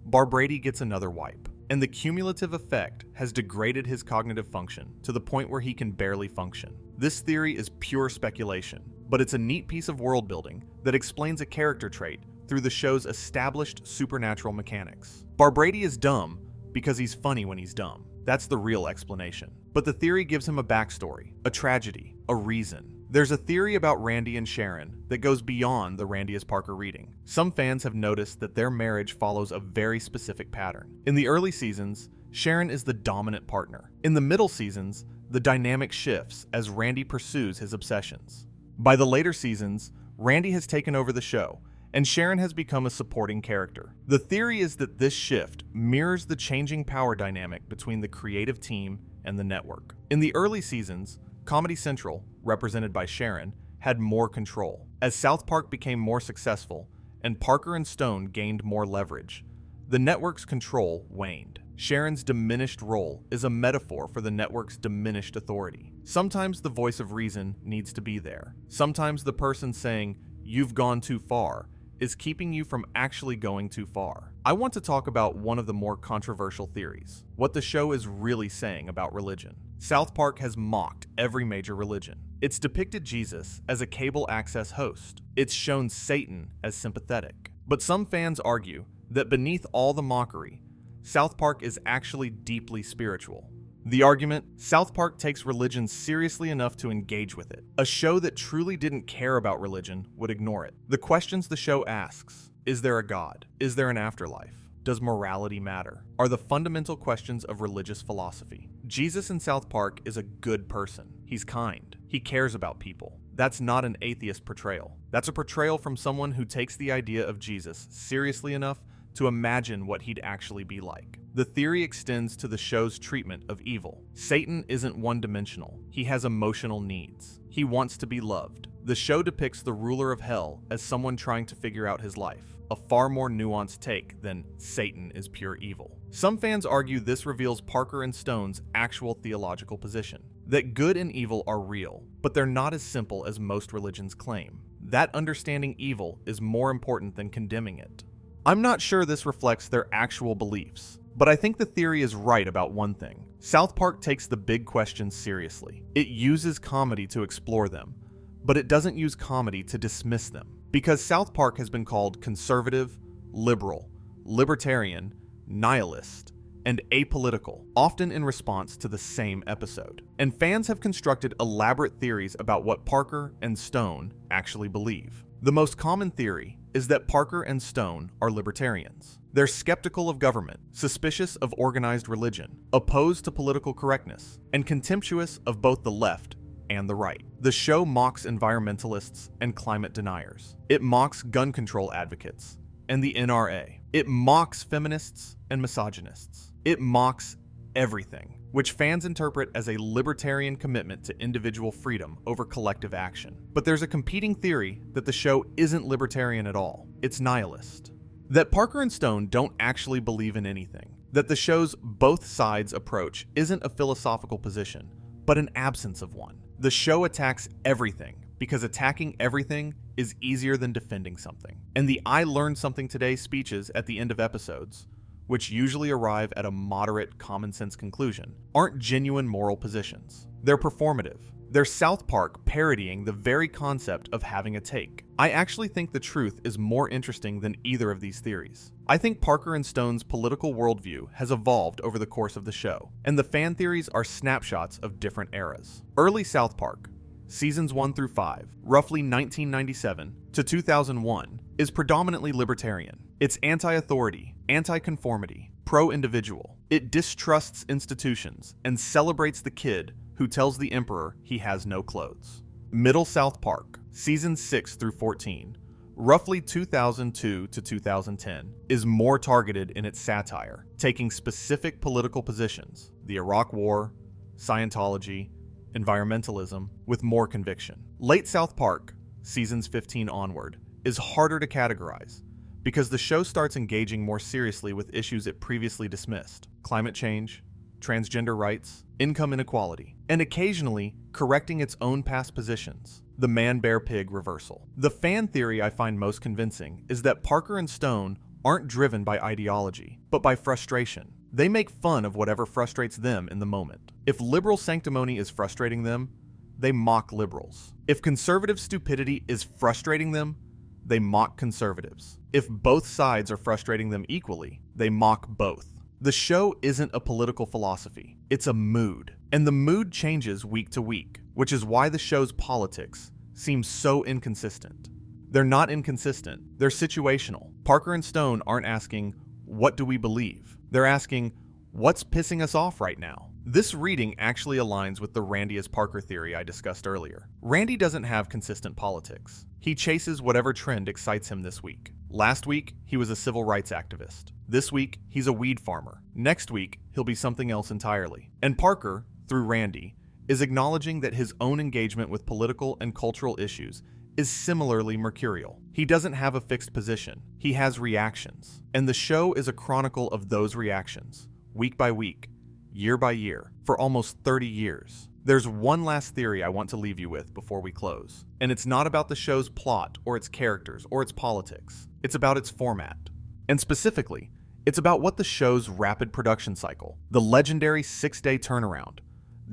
Barbrady gets another wipe, and the cumulative effect has degraded his cognitive function to the point where he can barely function. This theory is pure speculation, but it's a neat piece of world building that explains a character trait through the show's established supernatural mechanics. Barbrady is dumb because he's funny when he's dumb. That's the real explanation. But the theory gives him a backstory, a tragedy, a reason. There's a theory about Randy and Sharon that goes beyond the Randy as Parker reading. Some fans have noticed that their marriage follows a very specific pattern. In the early seasons, Sharon is the dominant partner. In the middle seasons, the dynamic shifts as Randy pursues his obsessions. By the later seasons, Randy has taken over the show, and Sharon has become a supporting character. The theory is that this shift mirrors the changing power dynamic between the creative team and the network. In the early seasons, Comedy Central, represented by Sharon, had more control. As South Park became more successful and Parker and Stone gained more leverage, the network's control waned. Sharon's diminished role is a metaphor for the network's diminished authority. Sometimes the voice of reason needs to be there. Sometimes the person saying, "You've gone too far," is keeping you from actually going too far. I want to talk about one of the more controversial theories, what the show is really saying about religion. South Park has mocked every major religion. It's depicted Jesus as a cable access host. It's shown Satan as sympathetic. But some fans argue that beneath all the mockery, South Park is actually deeply spiritual. The argument, South Park takes religion seriously enough to engage with it. A show that truly didn't care about religion would ignore it. The questions the show asks: is there a God? Is there an afterlife? Does morality matter? Are the fundamental questions of religious philosophy. Jesus in South Park is a good person. He's kind. He cares about people. That's not an atheist portrayal. That's a portrayal from someone who takes the idea of Jesus seriously enough to imagine what he'd actually be like. The theory extends to the show's treatment of evil. Satan isn't one-dimensional. He has emotional needs. He wants to be loved. The show depicts the ruler of hell as someone trying to figure out his life, a far more nuanced take than Satan is pure evil. Some fans argue this reveals Parker and Stone's actual theological position, that good and evil are real, but they're not as simple as most religions claim. That understanding evil is more important than condemning it. I'm not sure this reflects their actual beliefs, but I think the theory is right about one thing. South Park takes the big questions seriously. It uses comedy to explore them, but it doesn't use comedy to dismiss them. Because South Park has been called conservative, liberal, libertarian, nihilist, and apolitical, often in response to the same episode. And fans have constructed elaborate theories about what Parker and Stone actually believe. The most common theory is that Parker and Stone are libertarians. They're skeptical of government, suspicious of organized religion, opposed to political correctness, and contemptuous of both the left and the right. The show mocks environmentalists and climate deniers. It mocks gun control advocates and the NRA. It mocks feminists and misogynists. It mocks everything, which fans interpret as a libertarian commitment to individual freedom over collective action. But there's a competing theory that the show isn't libertarian at all. It's nihilist. That Parker and Stone don't actually believe in anything. That the show's both sides approach isn't a philosophical position, but an absence of one. The show attacks everything because attacking everything is easier than defending something. And the "I learned something today" speeches at the end of episodes, which usually arrive at a moderate, common-sense conclusion, aren't genuine moral positions. They're performative. They're South Park parodying the very concept of having a take. I actually think the truth is more interesting than either of these theories. I think Parker and Stone's political worldview has evolved over the course of the show, and the fan theories are snapshots of different eras. Early South Park, seasons 1 through 5, roughly 1997 to 2001, is predominantly libertarian. It's anti-authority, anti-conformity, pro-individual. It distrusts institutions and celebrates the kid who tells the emperor he has no clothes. Middle South Park, seasons 6 through 14, roughly 2002 to 2010, is more targeted in its satire, taking specific political positions, the Iraq War, Scientology, environmentalism, with more conviction. Late South Park, seasons 15 onward, is harder to categorize because the show starts engaging more seriously with issues it previously dismissed: climate change, transgender rights, income inequality, and occasionally correcting its own past positions, the man-bear-pig reversal. The fan theory I find most convincing is that Parker and Stone aren't driven by ideology, but by frustration. They make fun of whatever frustrates them in the moment. If liberal sanctimony is frustrating them, they mock liberals. If conservative stupidity is frustrating them, they mock conservatives. If both sides are frustrating them equally, they mock both. The show isn't a political philosophy, it's a mood. And the mood changes week to week, which is why the show's politics seem so inconsistent. They're not inconsistent, they're situational. Parker and Stone aren't asking, "What do we believe?" They're asking, "What's pissing us off right now?" This reading actually aligns with the Randy is Parker theory I discussed earlier. Randy doesn't have consistent politics. He chases whatever trend excites him this week. Last week, he was a civil rights activist. This week, he's a weed farmer. Next week, he'll be something else entirely. And Parker, through Randy, is acknowledging that his own engagement with political and cultural issues is similarly mercurial. He doesn't have a fixed position. He has reactions. And the show is a chronicle of those reactions, week by week, year by year, for almost 30 years. There's one last theory I want to leave you with before we close, and it's not about the show's plot or its characters or its politics. It's about its format. And specifically, it's about what the show's rapid production cycle, the legendary 6-day turnaround,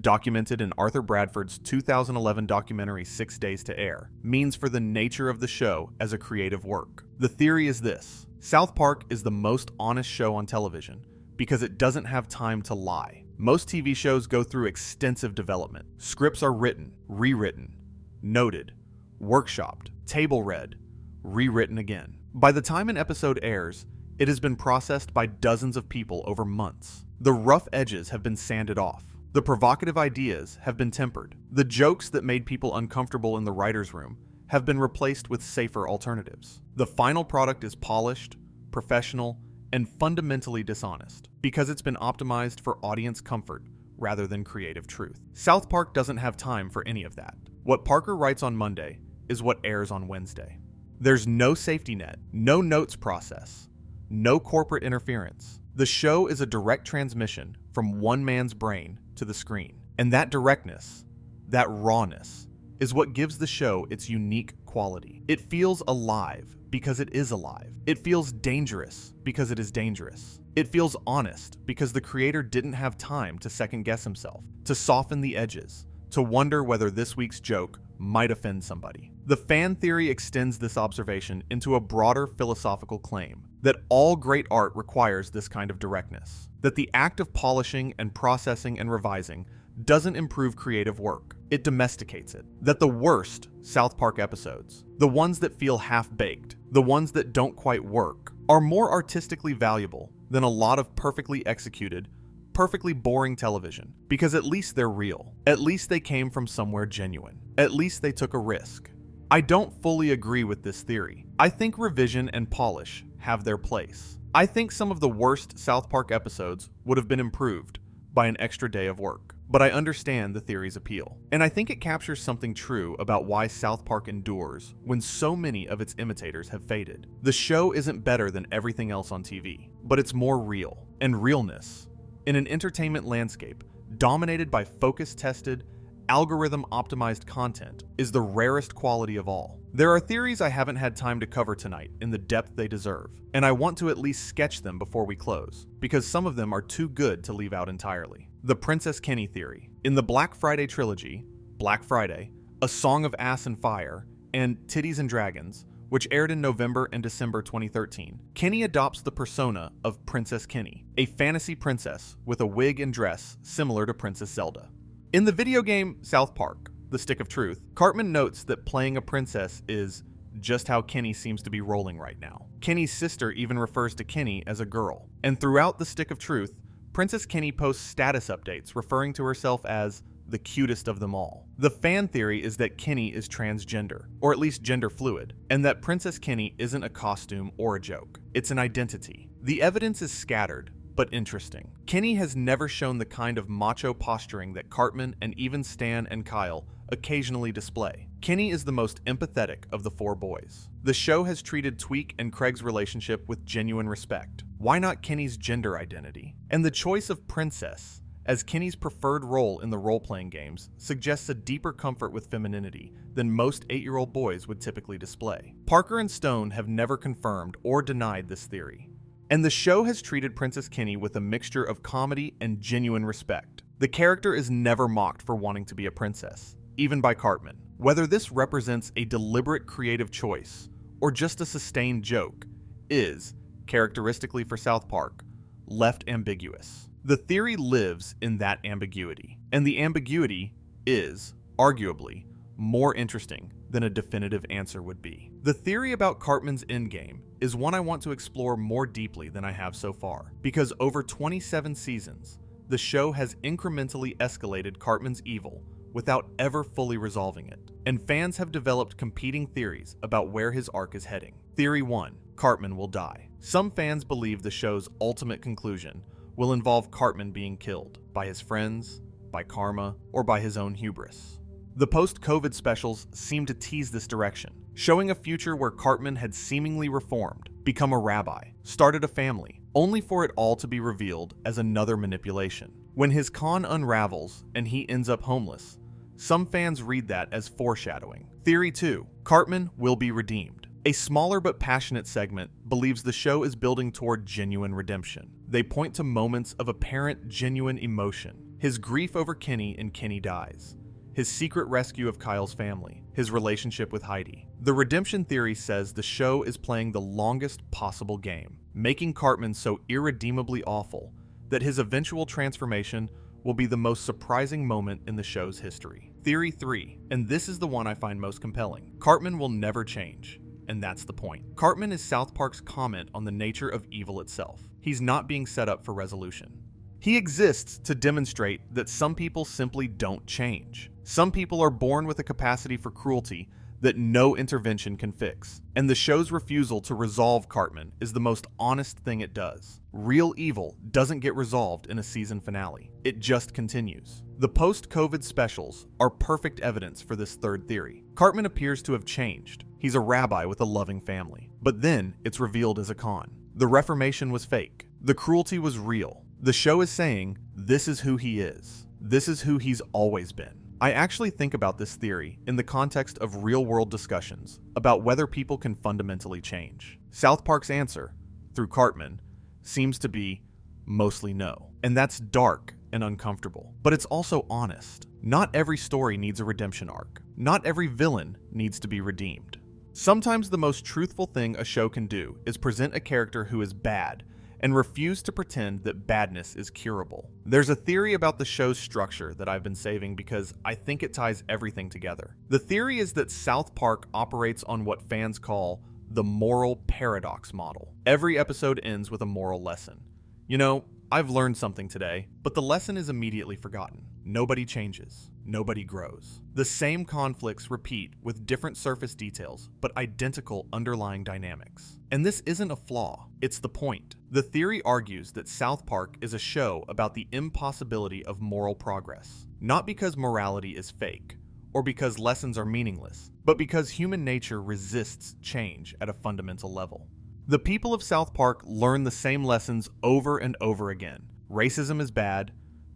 documented in Arthur Bradford's 2011 documentary 6 Days to Air, means for the nature of the show as a creative work. The theory is this: South Park is the most honest show on television because it doesn't have time to lie. Most TV shows go through extensive development. Scripts are written, rewritten, noted, workshopped, table read, rewritten again. By the time an episode airs, it has been processed by dozens of people over months. The rough edges have been sanded off. The provocative ideas have been tempered. The jokes that made people uncomfortable in the writer's room have been replaced with safer alternatives. The final product is polished, professional, and fundamentally dishonest because it's been optimized for audience comfort rather than creative truth. South Park doesn't have time for any of that. What Parker writes on Monday is what airs on Wednesday. There's no safety net, no notes process, no corporate interference. The show is a direct transmission from one man's brain to the screen. And that directness, that rawness, is what gives the show its unique quality. It feels alive because it is alive. It feels dangerous because it is dangerous. It feels honest because the creator didn't have time to second guess himself, to soften the edges, to wonder whether this week's joke might offend somebody. The fan theory extends this observation into a broader philosophical claim that all great art requires this kind of directness, that the act of polishing and processing and revising doesn't improve creative work, it domesticates it. That the worst South Park episodes, the ones that feel half-baked, the ones that don't quite work, are more artistically valuable than a lot of perfectly executed, perfectly boring television, because at least they're real. At least they came from somewhere genuine. At least they took a risk. I don't fully agree with this theory. I think revision and polish have their place. I think some of the worst South Park episodes would have been improved by an extra day of work. But I understand the theory's appeal. And I think it captures something true about why South Park endures when so many of its imitators have faded. The show isn't better than everything else on TV, but it's more real. And realness, in an entertainment landscape dominated by focus-tested, algorithm-optimized content, is the rarest quality of all. There are theories I haven't had time to cover tonight in the depth they deserve, and I want to at least sketch them before we close, because some of them are too good to leave out entirely. The Princess Kenny theory. In the Black Friday trilogy, Black Friday, A Song of Ass and Fire, and Titties and Dragons, which aired in November and December 2013, Kenny adopts the persona of Princess Kenny, a fantasy princess with a wig and dress similar to Princess Zelda. In the video game South Park, The Stick of Truth, Cartman notes that playing a princess is just how Kenny seems to be rolling right now. Kenny's sister even refers to Kenny as a girl. And throughout The Stick of Truth, Princess Kenny posts status updates referring to herself as the cutest of them all. The fan theory is that Kenny is transgender, or at least gender fluid, and that Princess Kenny isn't a costume or a joke. It's an identity. The evidence is scattered, but interesting. Kenny has never shown the kind of macho posturing that Cartman and even Stan and Kyle occasionally display. Kenny is the most empathetic of the four boys. The show has treated Tweek and Craig's relationship with genuine respect. Why not Kenny's gender identity? And the choice of princess as Kenny's preferred role in the role-playing games suggests a deeper comfort with femininity than most 8-year-old boys would typically display. Parker and Stone have never confirmed or denied this theory. And the show has treated Princess Kenny with a mixture of comedy and genuine respect. The character is never mocked for wanting to be a princess, even by Cartman. Whether this represents a deliberate creative choice or just a sustained joke is, characteristically for South Park, left ambiguous. The theory lives in that ambiguity, and the ambiguity is, arguably, more interesting than a definitive answer would be. The theory about Cartman's endgame is one I want to explore more deeply than I have so far, because over 27 seasons, the show has incrementally escalated Cartman's evil without ever fully resolving it, and fans have developed competing theories about where his arc is heading. Theory 1, Cartman will die. Some fans believe the show's ultimate conclusion will involve Cartman being killed by his friends, by karma, or by his own hubris. The post-COVID specials seem to tease this direction, showing a future where Cartman had seemingly reformed, become a rabbi, started a family, only for it all to be revealed as another manipulation. When his con unravels and he ends up homeless, some fans read that as foreshadowing. Theory 2, Cartman will be redeemed. A smaller but passionate segment believes the show is building toward genuine redemption. They point to moments of apparent genuine emotion, his grief over Kenny and Kenny dies, his secret rescue of Kyle's family, his relationship with Heidi. The redemption theory says the show is playing the longest possible game, making Cartman so irredeemably awful that his eventual transformation will be the most surprising moment in the show's history. Theory 3, and this is the one I find most compelling. Cartman will never change. And that's the point. Cartman is South Park's comment on the nature of evil itself. He's not being set up for resolution. He exists to demonstrate that some people simply don't change. Some people are born with a capacity for cruelty that no intervention can fix. And the show's refusal to resolve Cartman is the most honest thing it does. Real evil doesn't get resolved in a season finale. It just continues. The post-COVID specials are perfect evidence for this third theory. Cartman appears to have changed. He's a rabbi with a loving family. But then it's revealed as a con. The Reformation was fake. The cruelty was real. The show is saying, this is who he is. This is who he's always been. I actually think about this theory in the context of real-world discussions about whether people can fundamentally change. South Park's answer, through Cartman, seems to be mostly no. And that's dark and uncomfortable. But it's also honest. Not every story needs a redemption arc. Not every villain needs to be redeemed. Sometimes the most truthful thing a show can do is present a character who is bad and refuse to pretend that badness is curable. There's a theory about the show's structure that I've been saving because I think it ties everything together. The theory is that South Park operates on what fans call the moral paradox model. Every episode ends with a moral lesson. You know, I've learned something today, but the lesson is immediately forgotten. Nobody changes. nobody grows. The same conflicts repeat with different surface details, but identical underlying dynamics. And this isn't a flaw, it's the point. The theory argues that South Park is a show about the impossibility of moral progress, not because morality is fake, or because lessons are meaningless, but because human nature resists change at a fundamental level. The people of South Park learn the same lessons over and over again. Racism is bad,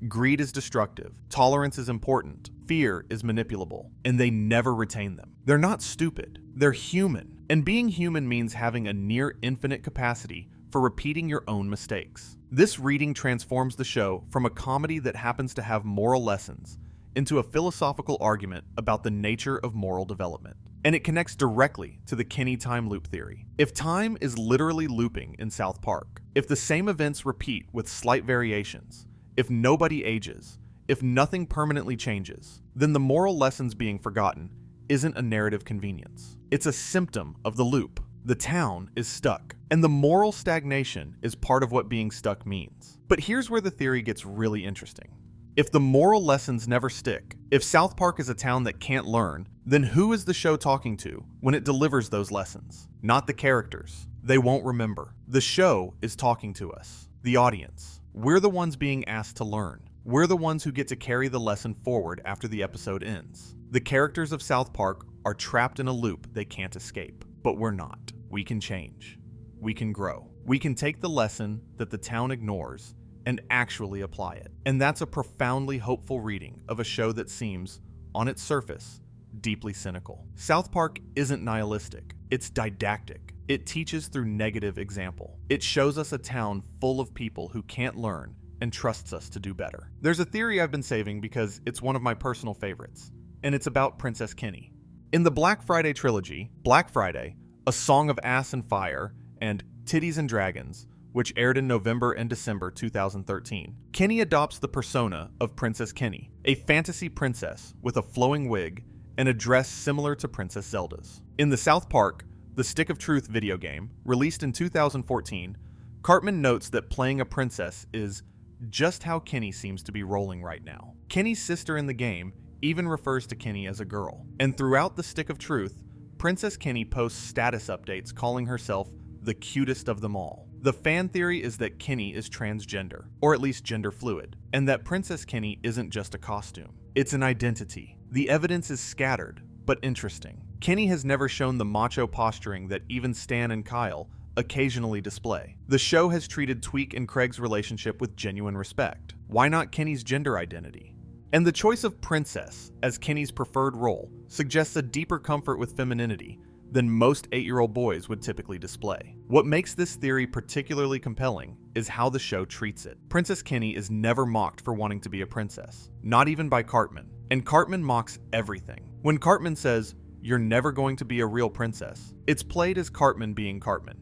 greed is destructive, tolerance is important, fear is manipulable, and they never retain them. They're not stupid, they're human. And being human means having a near infinite capacity for repeating your own mistakes. This reading transforms the show from a comedy that happens to have moral lessons into a philosophical argument about the nature of moral development. And it connects directly to the Kenny time loop theory. If time is literally looping in South Park, if the same events repeat with slight variations, if nobody ages, if nothing permanently changes, then the moral lessons being forgotten isn't a narrative convenience. It's a symptom of the loop. The town is stuck, and the moral stagnation is part of what being stuck means. But here's where the theory gets really interesting. If the moral lessons never stick, if South Park is a town that can't learn, then who is the show talking to when it delivers those lessons? Not the characters. They won't remember. The show is talking to us, the audience. We're the ones being asked to learn. We're the ones who get to carry the lesson forward after the episode ends. The characters of South Park are trapped in a loop they can't escape, but we're not. We can change. We can grow. We can take the lesson that the town ignores and actually apply it. And that's a profoundly hopeful reading of a show that seems, on its surface, deeply cynical. South Park isn't nihilistic, it's didactic. It teaches through negative example. It shows us a town full of people who can't learn and trusts us to do better. There's a theory I've been saving because it's one of my personal favorites, and it's about Princess Kenny. In the Black Friday trilogy, Black Friday, A Song of Ass and Fire, and Titties and Dragons, which aired in November and December 2013, Kenny adopts the persona of Princess Kenny, a fantasy princess with a flowing wig and a dress similar to Princess Zelda's. In the South Park, The Stick of Truth video game, released in 2014, Cartman notes that playing a princess is just how Kenny seems to be rolling right now. Kenny's sister in the game even refers to Kenny as a girl. And throughout The Stick of Truth, Princess Kenny posts status updates calling herself the cutest of them all. The fan theory is that Kenny is transgender, or at least gender fluid, and that Princess Kenny isn't just a costume. It's an identity. The evidence is scattered, but interesting. Kenny has never shown the macho posturing that even Stan and Kyle occasionally display. The show has treated Tweek and Craig's relationship with genuine respect. Why not Kenny's gender identity? And the choice of princess as Kenny's preferred role suggests a deeper comfort with femininity than most 8-year-old boys would typically display. What makes this theory particularly compelling is how the show treats it. Princess Kenny is never mocked for wanting to be a princess, not even by Cartman. And Cartman mocks everything. When Cartman says, "You're never going to be a real princess," it's played as Cartman being Cartman,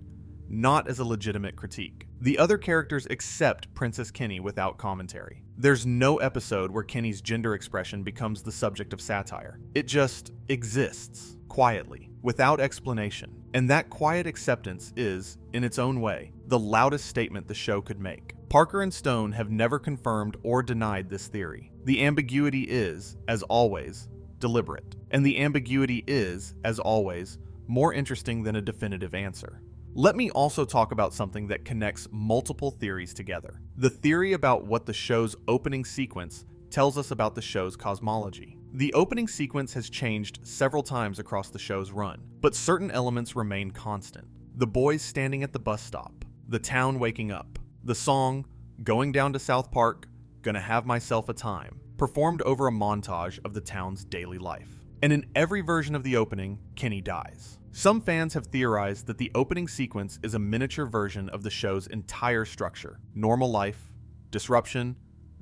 not as a legitimate critique. The other characters accept Princess Kenny without commentary. There's no episode where Kenny's gender expression becomes the subject of satire. It just exists, quietly, without explanation. And that quiet acceptance is, in its own way, the loudest statement the show could make. Parker and Stone have never confirmed or denied this theory. The ambiguity is, as always, deliberate. And the ambiguity is, as always, more interesting than a definitive answer. Let me also talk about something that connects multiple theories together. The theory about what the show's opening sequence tells us about the show's cosmology. The opening sequence has changed several times across the show's run, but certain elements remain constant. The boys standing at the bus stop, the town waking up, the song, "Going Down to South Park, Gonna Have Myself a Time," performed over a montage of the town's daily life. And in every version of the opening, Kenny dies. Some fans have theorized that the opening sequence is a miniature version of the show's entire structure: normal life, disruption,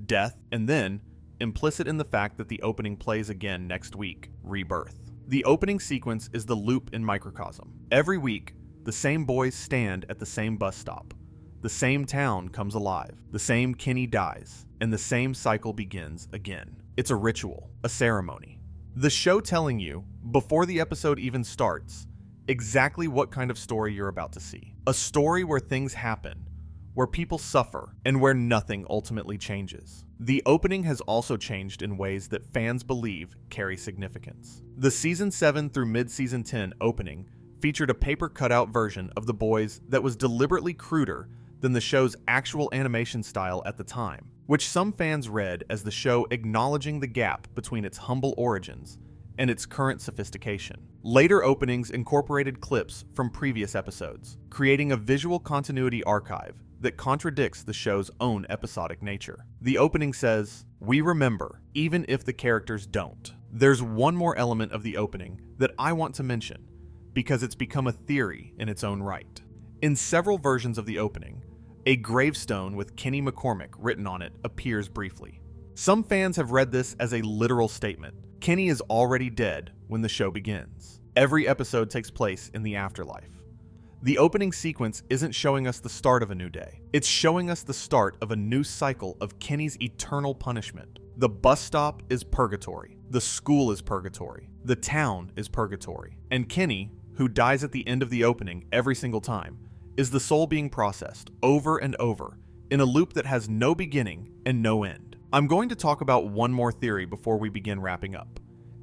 death, and then, implicit in the fact that the opening plays again next week, rebirth. The opening sequence is the loop in microcosm. Every week, the same boys stand at the same bus stop. The same town comes alive. The same Kenny dies, and the same cycle begins again. It's a ritual, a ceremony. The show telling you, before the episode even starts, exactly what kind of story you're about to see. A story where things happen, where people suffer, and where nothing ultimately changes. The opening has also changed in ways that fans believe carry significance. The Season 7 through mid-Season 10 opening featured a paper cutout version of The Boys that was deliberately cruder than the show's actual animation style at the time, which some fans read as the show acknowledging the gap between its humble origins and its current sophistication. Later openings incorporated clips from previous episodes, creating a visual continuity archive that contradicts the show's own episodic nature. The opening says, "We remember, even if the characters don't." There's one more element of the opening that I want to mention, because it's become a theory in its own right. In several versions of the opening, a gravestone with Kenny McCormick written on it appears briefly. Some fans have read this as a literal statement. Kenny is already dead when the show begins. Every episode takes place in the afterlife. The opening sequence isn't showing us the start of a new day. It's showing us the start of a new cycle of Kenny's eternal punishment. The bus stop is purgatory. The school is purgatory. The town is purgatory. And Kenny, who dies at the end of the opening every single time, is the soul being processed over and over in a loop that has no beginning and no end. I'm going to talk about one more theory before we begin wrapping up,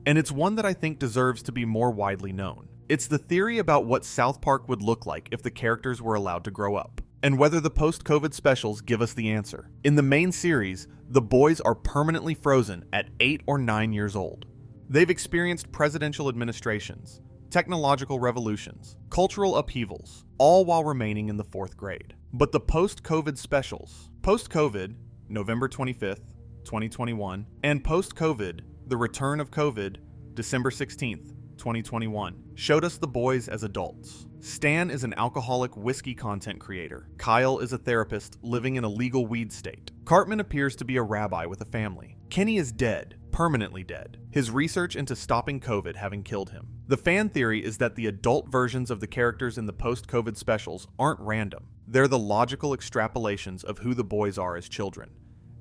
and it's one that I think deserves to be more widely known. It's the theory about what South Park would look like if the characters were allowed to grow up, and whether the post-COVID specials give us the answer. In the main series, the boys are permanently frozen at 8 or 9 years old. They've experienced presidential administrations, technological revolutions, cultural upheavals, all while remaining in the 4th grade. But the post-COVID specials, post-COVID, November 25th, 2021, and post-COVID, the return of COVID, December 16th, 2021, showed us the boys as adults. Stan is an alcoholic whiskey content creator. Kyle is a therapist living in a legal weed state. Cartman appears to be a rabbi with a family. Kenny is dead, permanently dead, his research into stopping COVID having killed him. The fan theory is that the adult versions of the characters in the post-COVID specials aren't random. They're the logical extrapolations of who the boys are as children,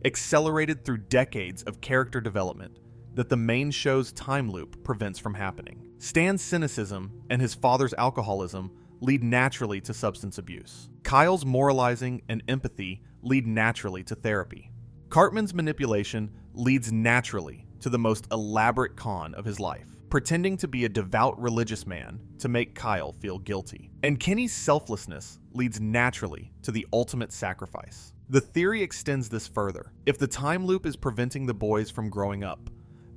accelerated through decades of character development that the main show's time loop prevents from happening. Stan's cynicism and his father's alcoholism lead naturally to substance abuse. Kyle's moralizing and empathy lead naturally to therapy. Cartman's manipulation leads naturally to the most elaborate con of his life, pretending to be a devout religious man to make Kyle feel guilty. And Kenny's selflessness leads naturally to the ultimate sacrifice. The theory extends this further. If the time loop is preventing the boys from growing up,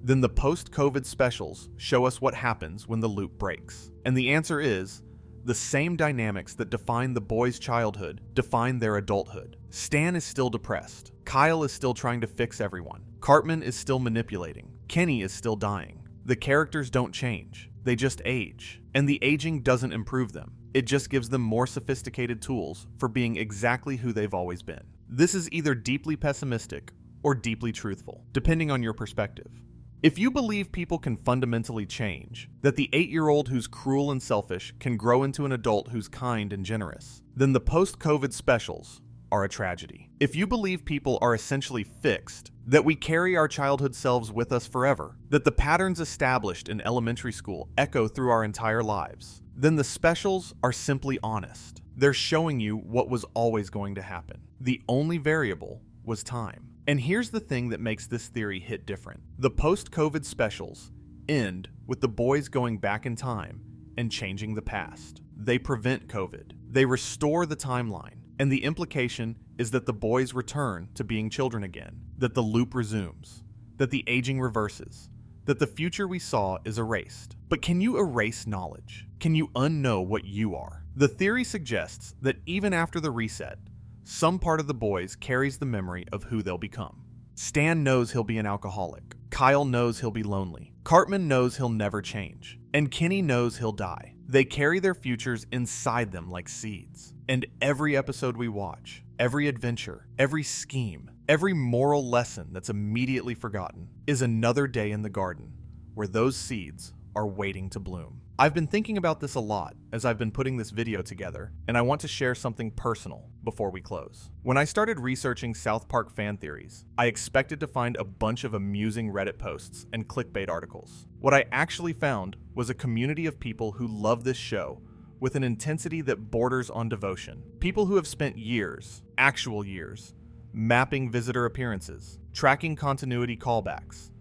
then the post-COVID specials show us what happens when the loop breaks. And the answer is, the same dynamics that define the boys' childhood define their adulthood. Stan is still depressed. Kyle is still trying to fix everyone. Cartman is still manipulating. Kenny is still dying. The characters don't change. They just age. And the aging doesn't improve them. It just gives them more sophisticated tools for being exactly who they've always been. This is either deeply pessimistic or deeply truthful, depending on your perspective. If you believe people can fundamentally change, that the 8-year-old who's cruel and selfish can grow into an adult who's kind and generous, then the post-COVID specials are a tragedy. If you believe people are essentially fixed, that we carry our childhood selves with us forever, that the patterns established in elementary school echo through our entire lives, then the specials are simply honest. They're showing you what was always going to happen. The only variable was time. And here's the thing that makes this theory hit different. The post-COVID specials end with the boys going back in time and changing the past. They prevent COVID. They restore the timeline. And the implication is that the boys return to being children again, that the loop resumes, that the aging reverses, that the future we saw is erased. But can you erase knowledge? Can you unknow what you are? The theory suggests that even after the reset, some part of the boys carries the memory of who they'll become. Stan knows he'll be an alcoholic. Kyle knows he'll be lonely. Cartman knows he'll never change. And Kenny knows he'll die. They carry their futures inside them like seeds. And every episode we watch, every adventure, every scheme, every moral lesson that's immediately forgotten is another day in the garden where those seeds are waiting to bloom. I've been thinking about this a lot as I've been putting this video together, and I want to share something personal before we close. When I started researching South Park fan theories, I expected to find a bunch of amusing Reddit posts and clickbait articles. What I actually found was a community of people who love this show with an intensity that borders on devotion. People who have spent years, actual years, mapping visitor appearances, tracking continuity callbacks,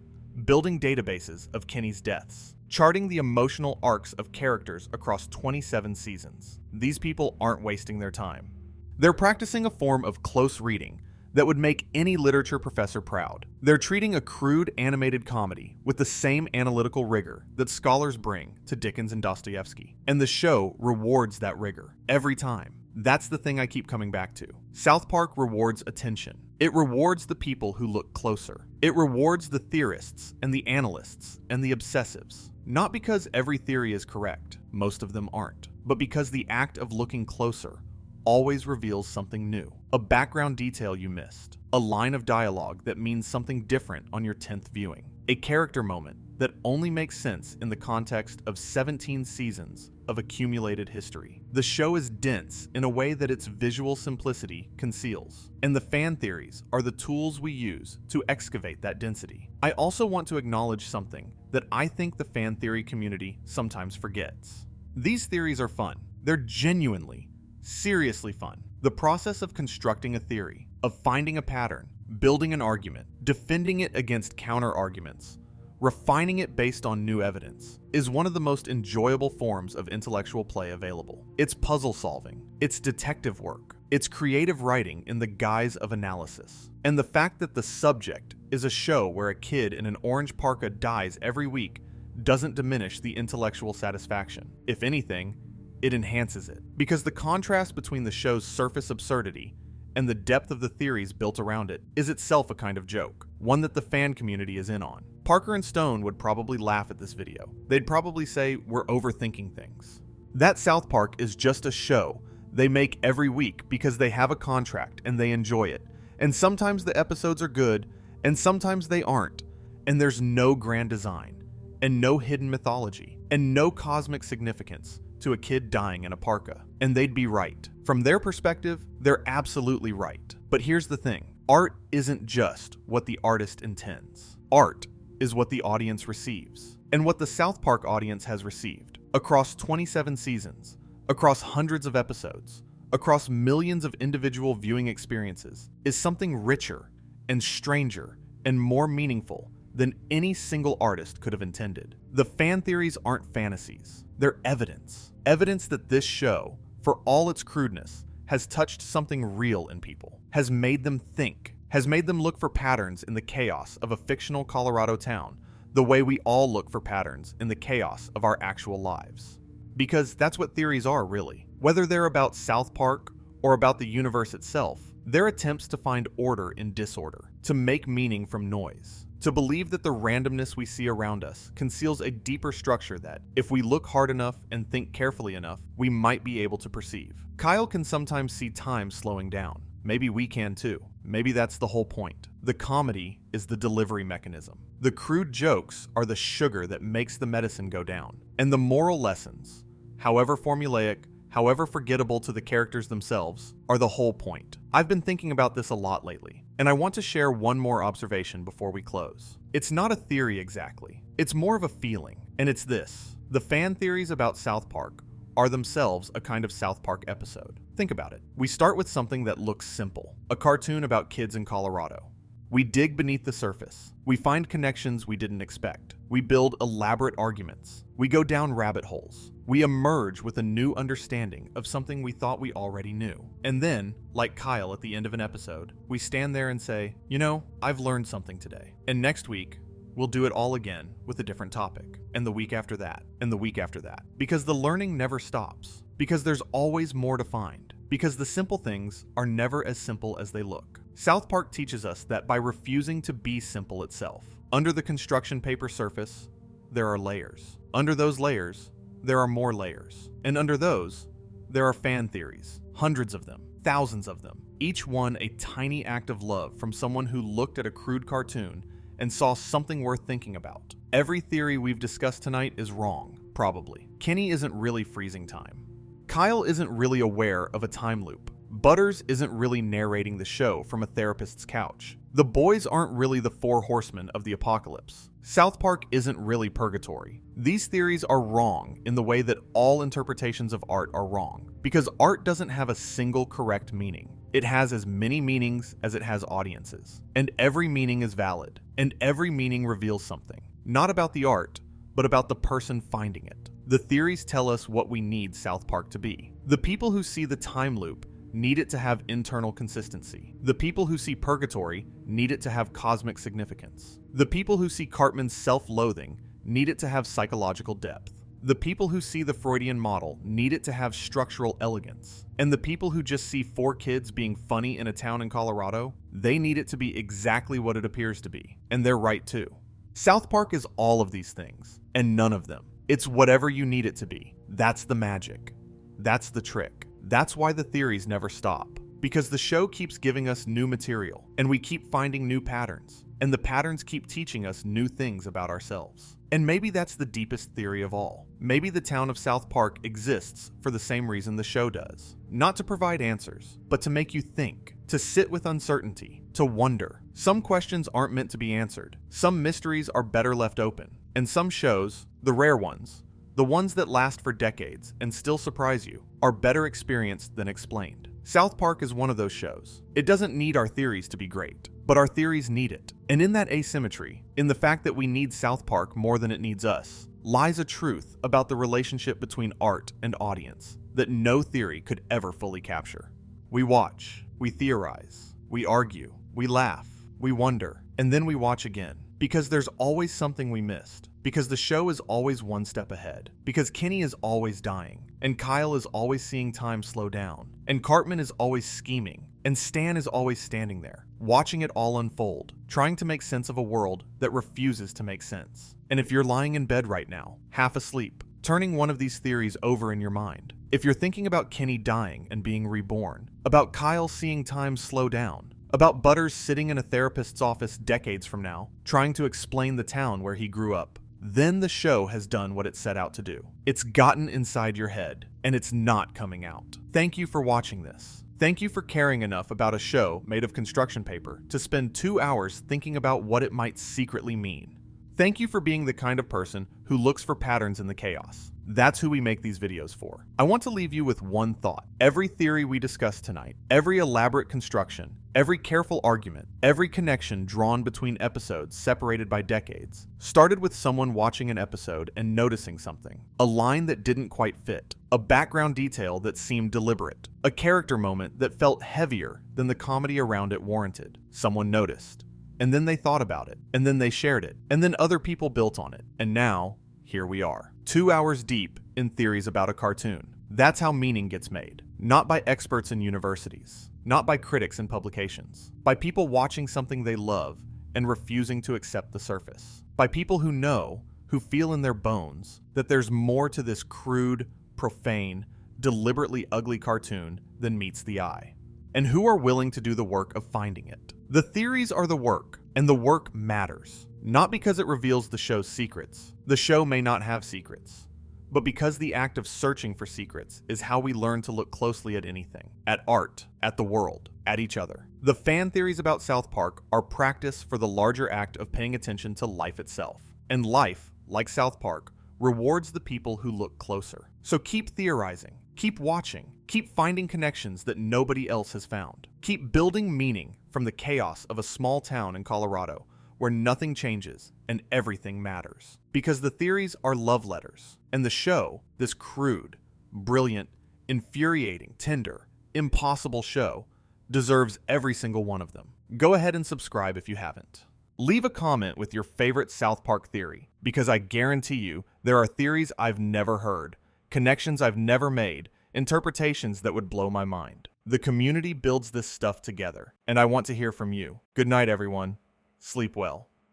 building databases of Kenny's deaths, charting the emotional arcs of characters across 27 seasons. These people aren't wasting their time. They're practicing a form of close reading that would make any literature professor proud. They're treating a crude animated comedy with the same analytical rigor that scholars bring to Dickens and Dostoevsky. And the show rewards that rigor every time. That's the thing I keep coming back to. South Park rewards attention. It rewards the people who look closer. It rewards the theorists and the analysts and the obsessives. Not because every theory is correct, most of them aren't, but because the act of looking closer always reveals something new. A background detail you missed. A line of dialogue that means something different on your 10th viewing. A character moment that only makes sense in the context of 17 seasons of accumulated history. The show is dense in a way that its visual simplicity conceals, and the fan theories are the tools we use to excavate that density. I also want to acknowledge something that I think the fan theory community sometimes forgets. These theories are fun. They're genuinely, seriously fun. The process of constructing a theory, of finding a pattern, building an argument, defending it against counter-arguments, refining it based on new evidence, is one of the most enjoyable forms of intellectual play available. It's puzzle solving, it's detective work, it's creative writing in the guise of analysis. And the fact that the subject is a show where a kid in an orange parka dies every week doesn't diminish the intellectual satisfaction. If anything, it enhances it. Because the contrast between the show's surface absurdity and the depth of the theories built around it is itself a kind of joke, one that the fan community is in on. Parker and Stone would probably laugh at this video. They'd probably say we're overthinking things. That South Park is just a show they make every week because they have a contract and they enjoy it. And sometimes the episodes are good, and sometimes they aren't. And there's no grand design, and no hidden mythology, and no cosmic significance to a kid dying in a parka. And they'd be right. From their perspective, they're absolutely right. But here's the thing. Art isn't just what the artist intends. Art is what the audience receives. And what the South Park audience has received, across 27 seasons, across hundreds of episodes, across millions of individual viewing experiences, is something richer and stranger and more meaningful than any single artist could have intended. The fan theories aren't fantasies. They're evidence. Evidence that this show, for all its crudeness, has touched something real in people, has made them think, has made them look for patterns in the chaos of a fictional Colorado town, the way we all look for patterns in the chaos of our actual lives. Because that's what theories are, really. Whether they're about South Park or about the universe itself, they're attempts to find order in disorder, to make meaning from noise, to believe that the randomness we see around us conceals a deeper structure that, if we look hard enough and think carefully enough, we might be able to perceive. Kyle can sometimes see time slowing down. Maybe we can too. Maybe that's the whole point. The comedy is the delivery mechanism. The crude jokes are the sugar that makes the medicine go down. And the moral lessons, however formulaic, however forgettable to the characters themselves, are the whole point. I've been thinking about this a lot lately, and I want to share one more observation before we close. It's not a theory exactly. It's more of a feeling, and it's this. The fan theories about South Park are themselves a kind of South Park episode. Think about it. We start with something that looks simple, a cartoon about kids in Colorado. We dig beneath the surface. We find connections we didn't expect. We build elaborate arguments. We go down rabbit holes. We emerge with a new understanding of something we thought we already knew. And then, like Kyle at the end of an episode, we stand there and say, you know, I've learned something today. And next week, we'll do it all again with a different topic. And the week after that, and the week after that. Because the learning never stops. Because there's always more to find. Because the simple things are never as simple as they look. South Park teaches us that by refusing to be simple itself, under the construction paper surface, there are layers. Under those layers, there are more layers. And under those, there are fan theories. Hundreds of them. Thousands of them. Each one a tiny act of love from someone who looked at a crude cartoon and saw something worth thinking about. Every theory we've discussed tonight is wrong, probably. Kenny isn't really freezing time. Kyle isn't really aware of a time loop. Butters isn't really narrating the show from a therapist's couch. The boys aren't really the four horsemen of the apocalypse. South Park isn't really purgatory. These theories are wrong in the way that all interpretations of art are wrong, because art doesn't have a single correct meaning. It has as many meanings as it has audiences, and every meaning is valid, and every meaning reveals something, not about the art, but about the person finding it. The theories tell us what we need South Park to be. The people who see the time loop need it to have internal consistency. The people who see purgatory need it to have cosmic significance. The people who see Cartman's self-loathing need it to have psychological depth. The people who see the Freudian model need it to have structural elegance. And the people who just see four kids being funny in a town in Colorado, they need it to be exactly what it appears to be. And they're right too. South Park is all of these things, and none of them. It's whatever you need it to be. That's the magic. That's the trick. That's why the theories never stop. Because the show keeps giving us new material, and we keep finding new patterns, and the patterns keep teaching us new things about ourselves. And maybe that's the deepest theory of all. Maybe the town of South Park exists for the same reason the show does. Not to provide answers, but to make you think, to sit with uncertainty, to wonder. Some questions aren't meant to be answered. Some mysteries are better left open. And some shows, the rare ones, the ones that last for decades and still surprise you, are better experienced than explained. South Park is one of those shows. It doesn't need our theories to be great, but our theories need it. And in that asymmetry, in the fact that we need South Park more than it needs us, lies a truth about the relationship between art and audience that no theory could ever fully capture. We watch, we theorize, we argue, we laugh, we wonder, and then we watch again. Because there's always something we missed. Because the show is always one step ahead. Because Kenny is always dying. And Kyle is always seeing time slow down. And Cartman is always scheming. And Stan is always standing there, watching it all unfold, trying to make sense of a world that refuses to make sense. And if you're lying in bed right now, half asleep, turning one of these theories over in your mind, if you're thinking about Kenny dying and being reborn, about Kyle seeing time slow down, about Butters sitting in a therapist's office decades from now, trying to explain the town where he grew up, then the show has done what it set out to do. It's gotten inside your head, and it's not coming out. Thank you for watching this. Thank you for caring enough about a show made of construction paper to spend 2 hours thinking about what it might secretly mean. Thank you for being the kind of person who looks for patterns in the chaos. That's who we make these videos for. I want to leave you with one thought. Every theory we discussed tonight, every elaborate construction, every careful argument, every connection drawn between episodes separated by decades, started with someone watching an episode and noticing something. A line that didn't quite fit, a background detail that seemed deliberate, a character moment that felt heavier than the comedy around it warranted. Someone noticed. And then they thought about it, and then they shared it, and then other people built on it, and now, here we are. 2 hours deep in theories about a cartoon. That's how meaning gets made. Not by experts in universities, not by critics in publications, by people watching something they love and refusing to accept the surface, by people who know, who feel in their bones, that there's more to this crude, profane, deliberately ugly cartoon than meets the eye, and who are willing to do the work of finding it. The theories are the work, and the work matters. Not because it reveals the show's secrets. The show may not have secrets. But because the act of searching for secrets is how we learn to look closely at anything. At art, at the world, at each other. The fan theories about South Park are practice for the larger act of paying attention to life itself. And life, like South Park, rewards the people who look closer. So keep theorizing. Keep watching. Keep finding connections that nobody else has found. Keep building meaning from the chaos of a small town in Colorado where nothing changes and everything matters. Because the theories are love letters, and the show, this crude, brilliant, infuriating, tender, impossible show, deserves every single one of them. Go ahead and subscribe if you haven't. Leave a comment with your favorite South Park theory, because I guarantee you there are theories I've never heard, connections I've never made, interpretations that would blow my mind. The community builds this stuff together, and I want to hear from you. Good night, everyone. Sleep well.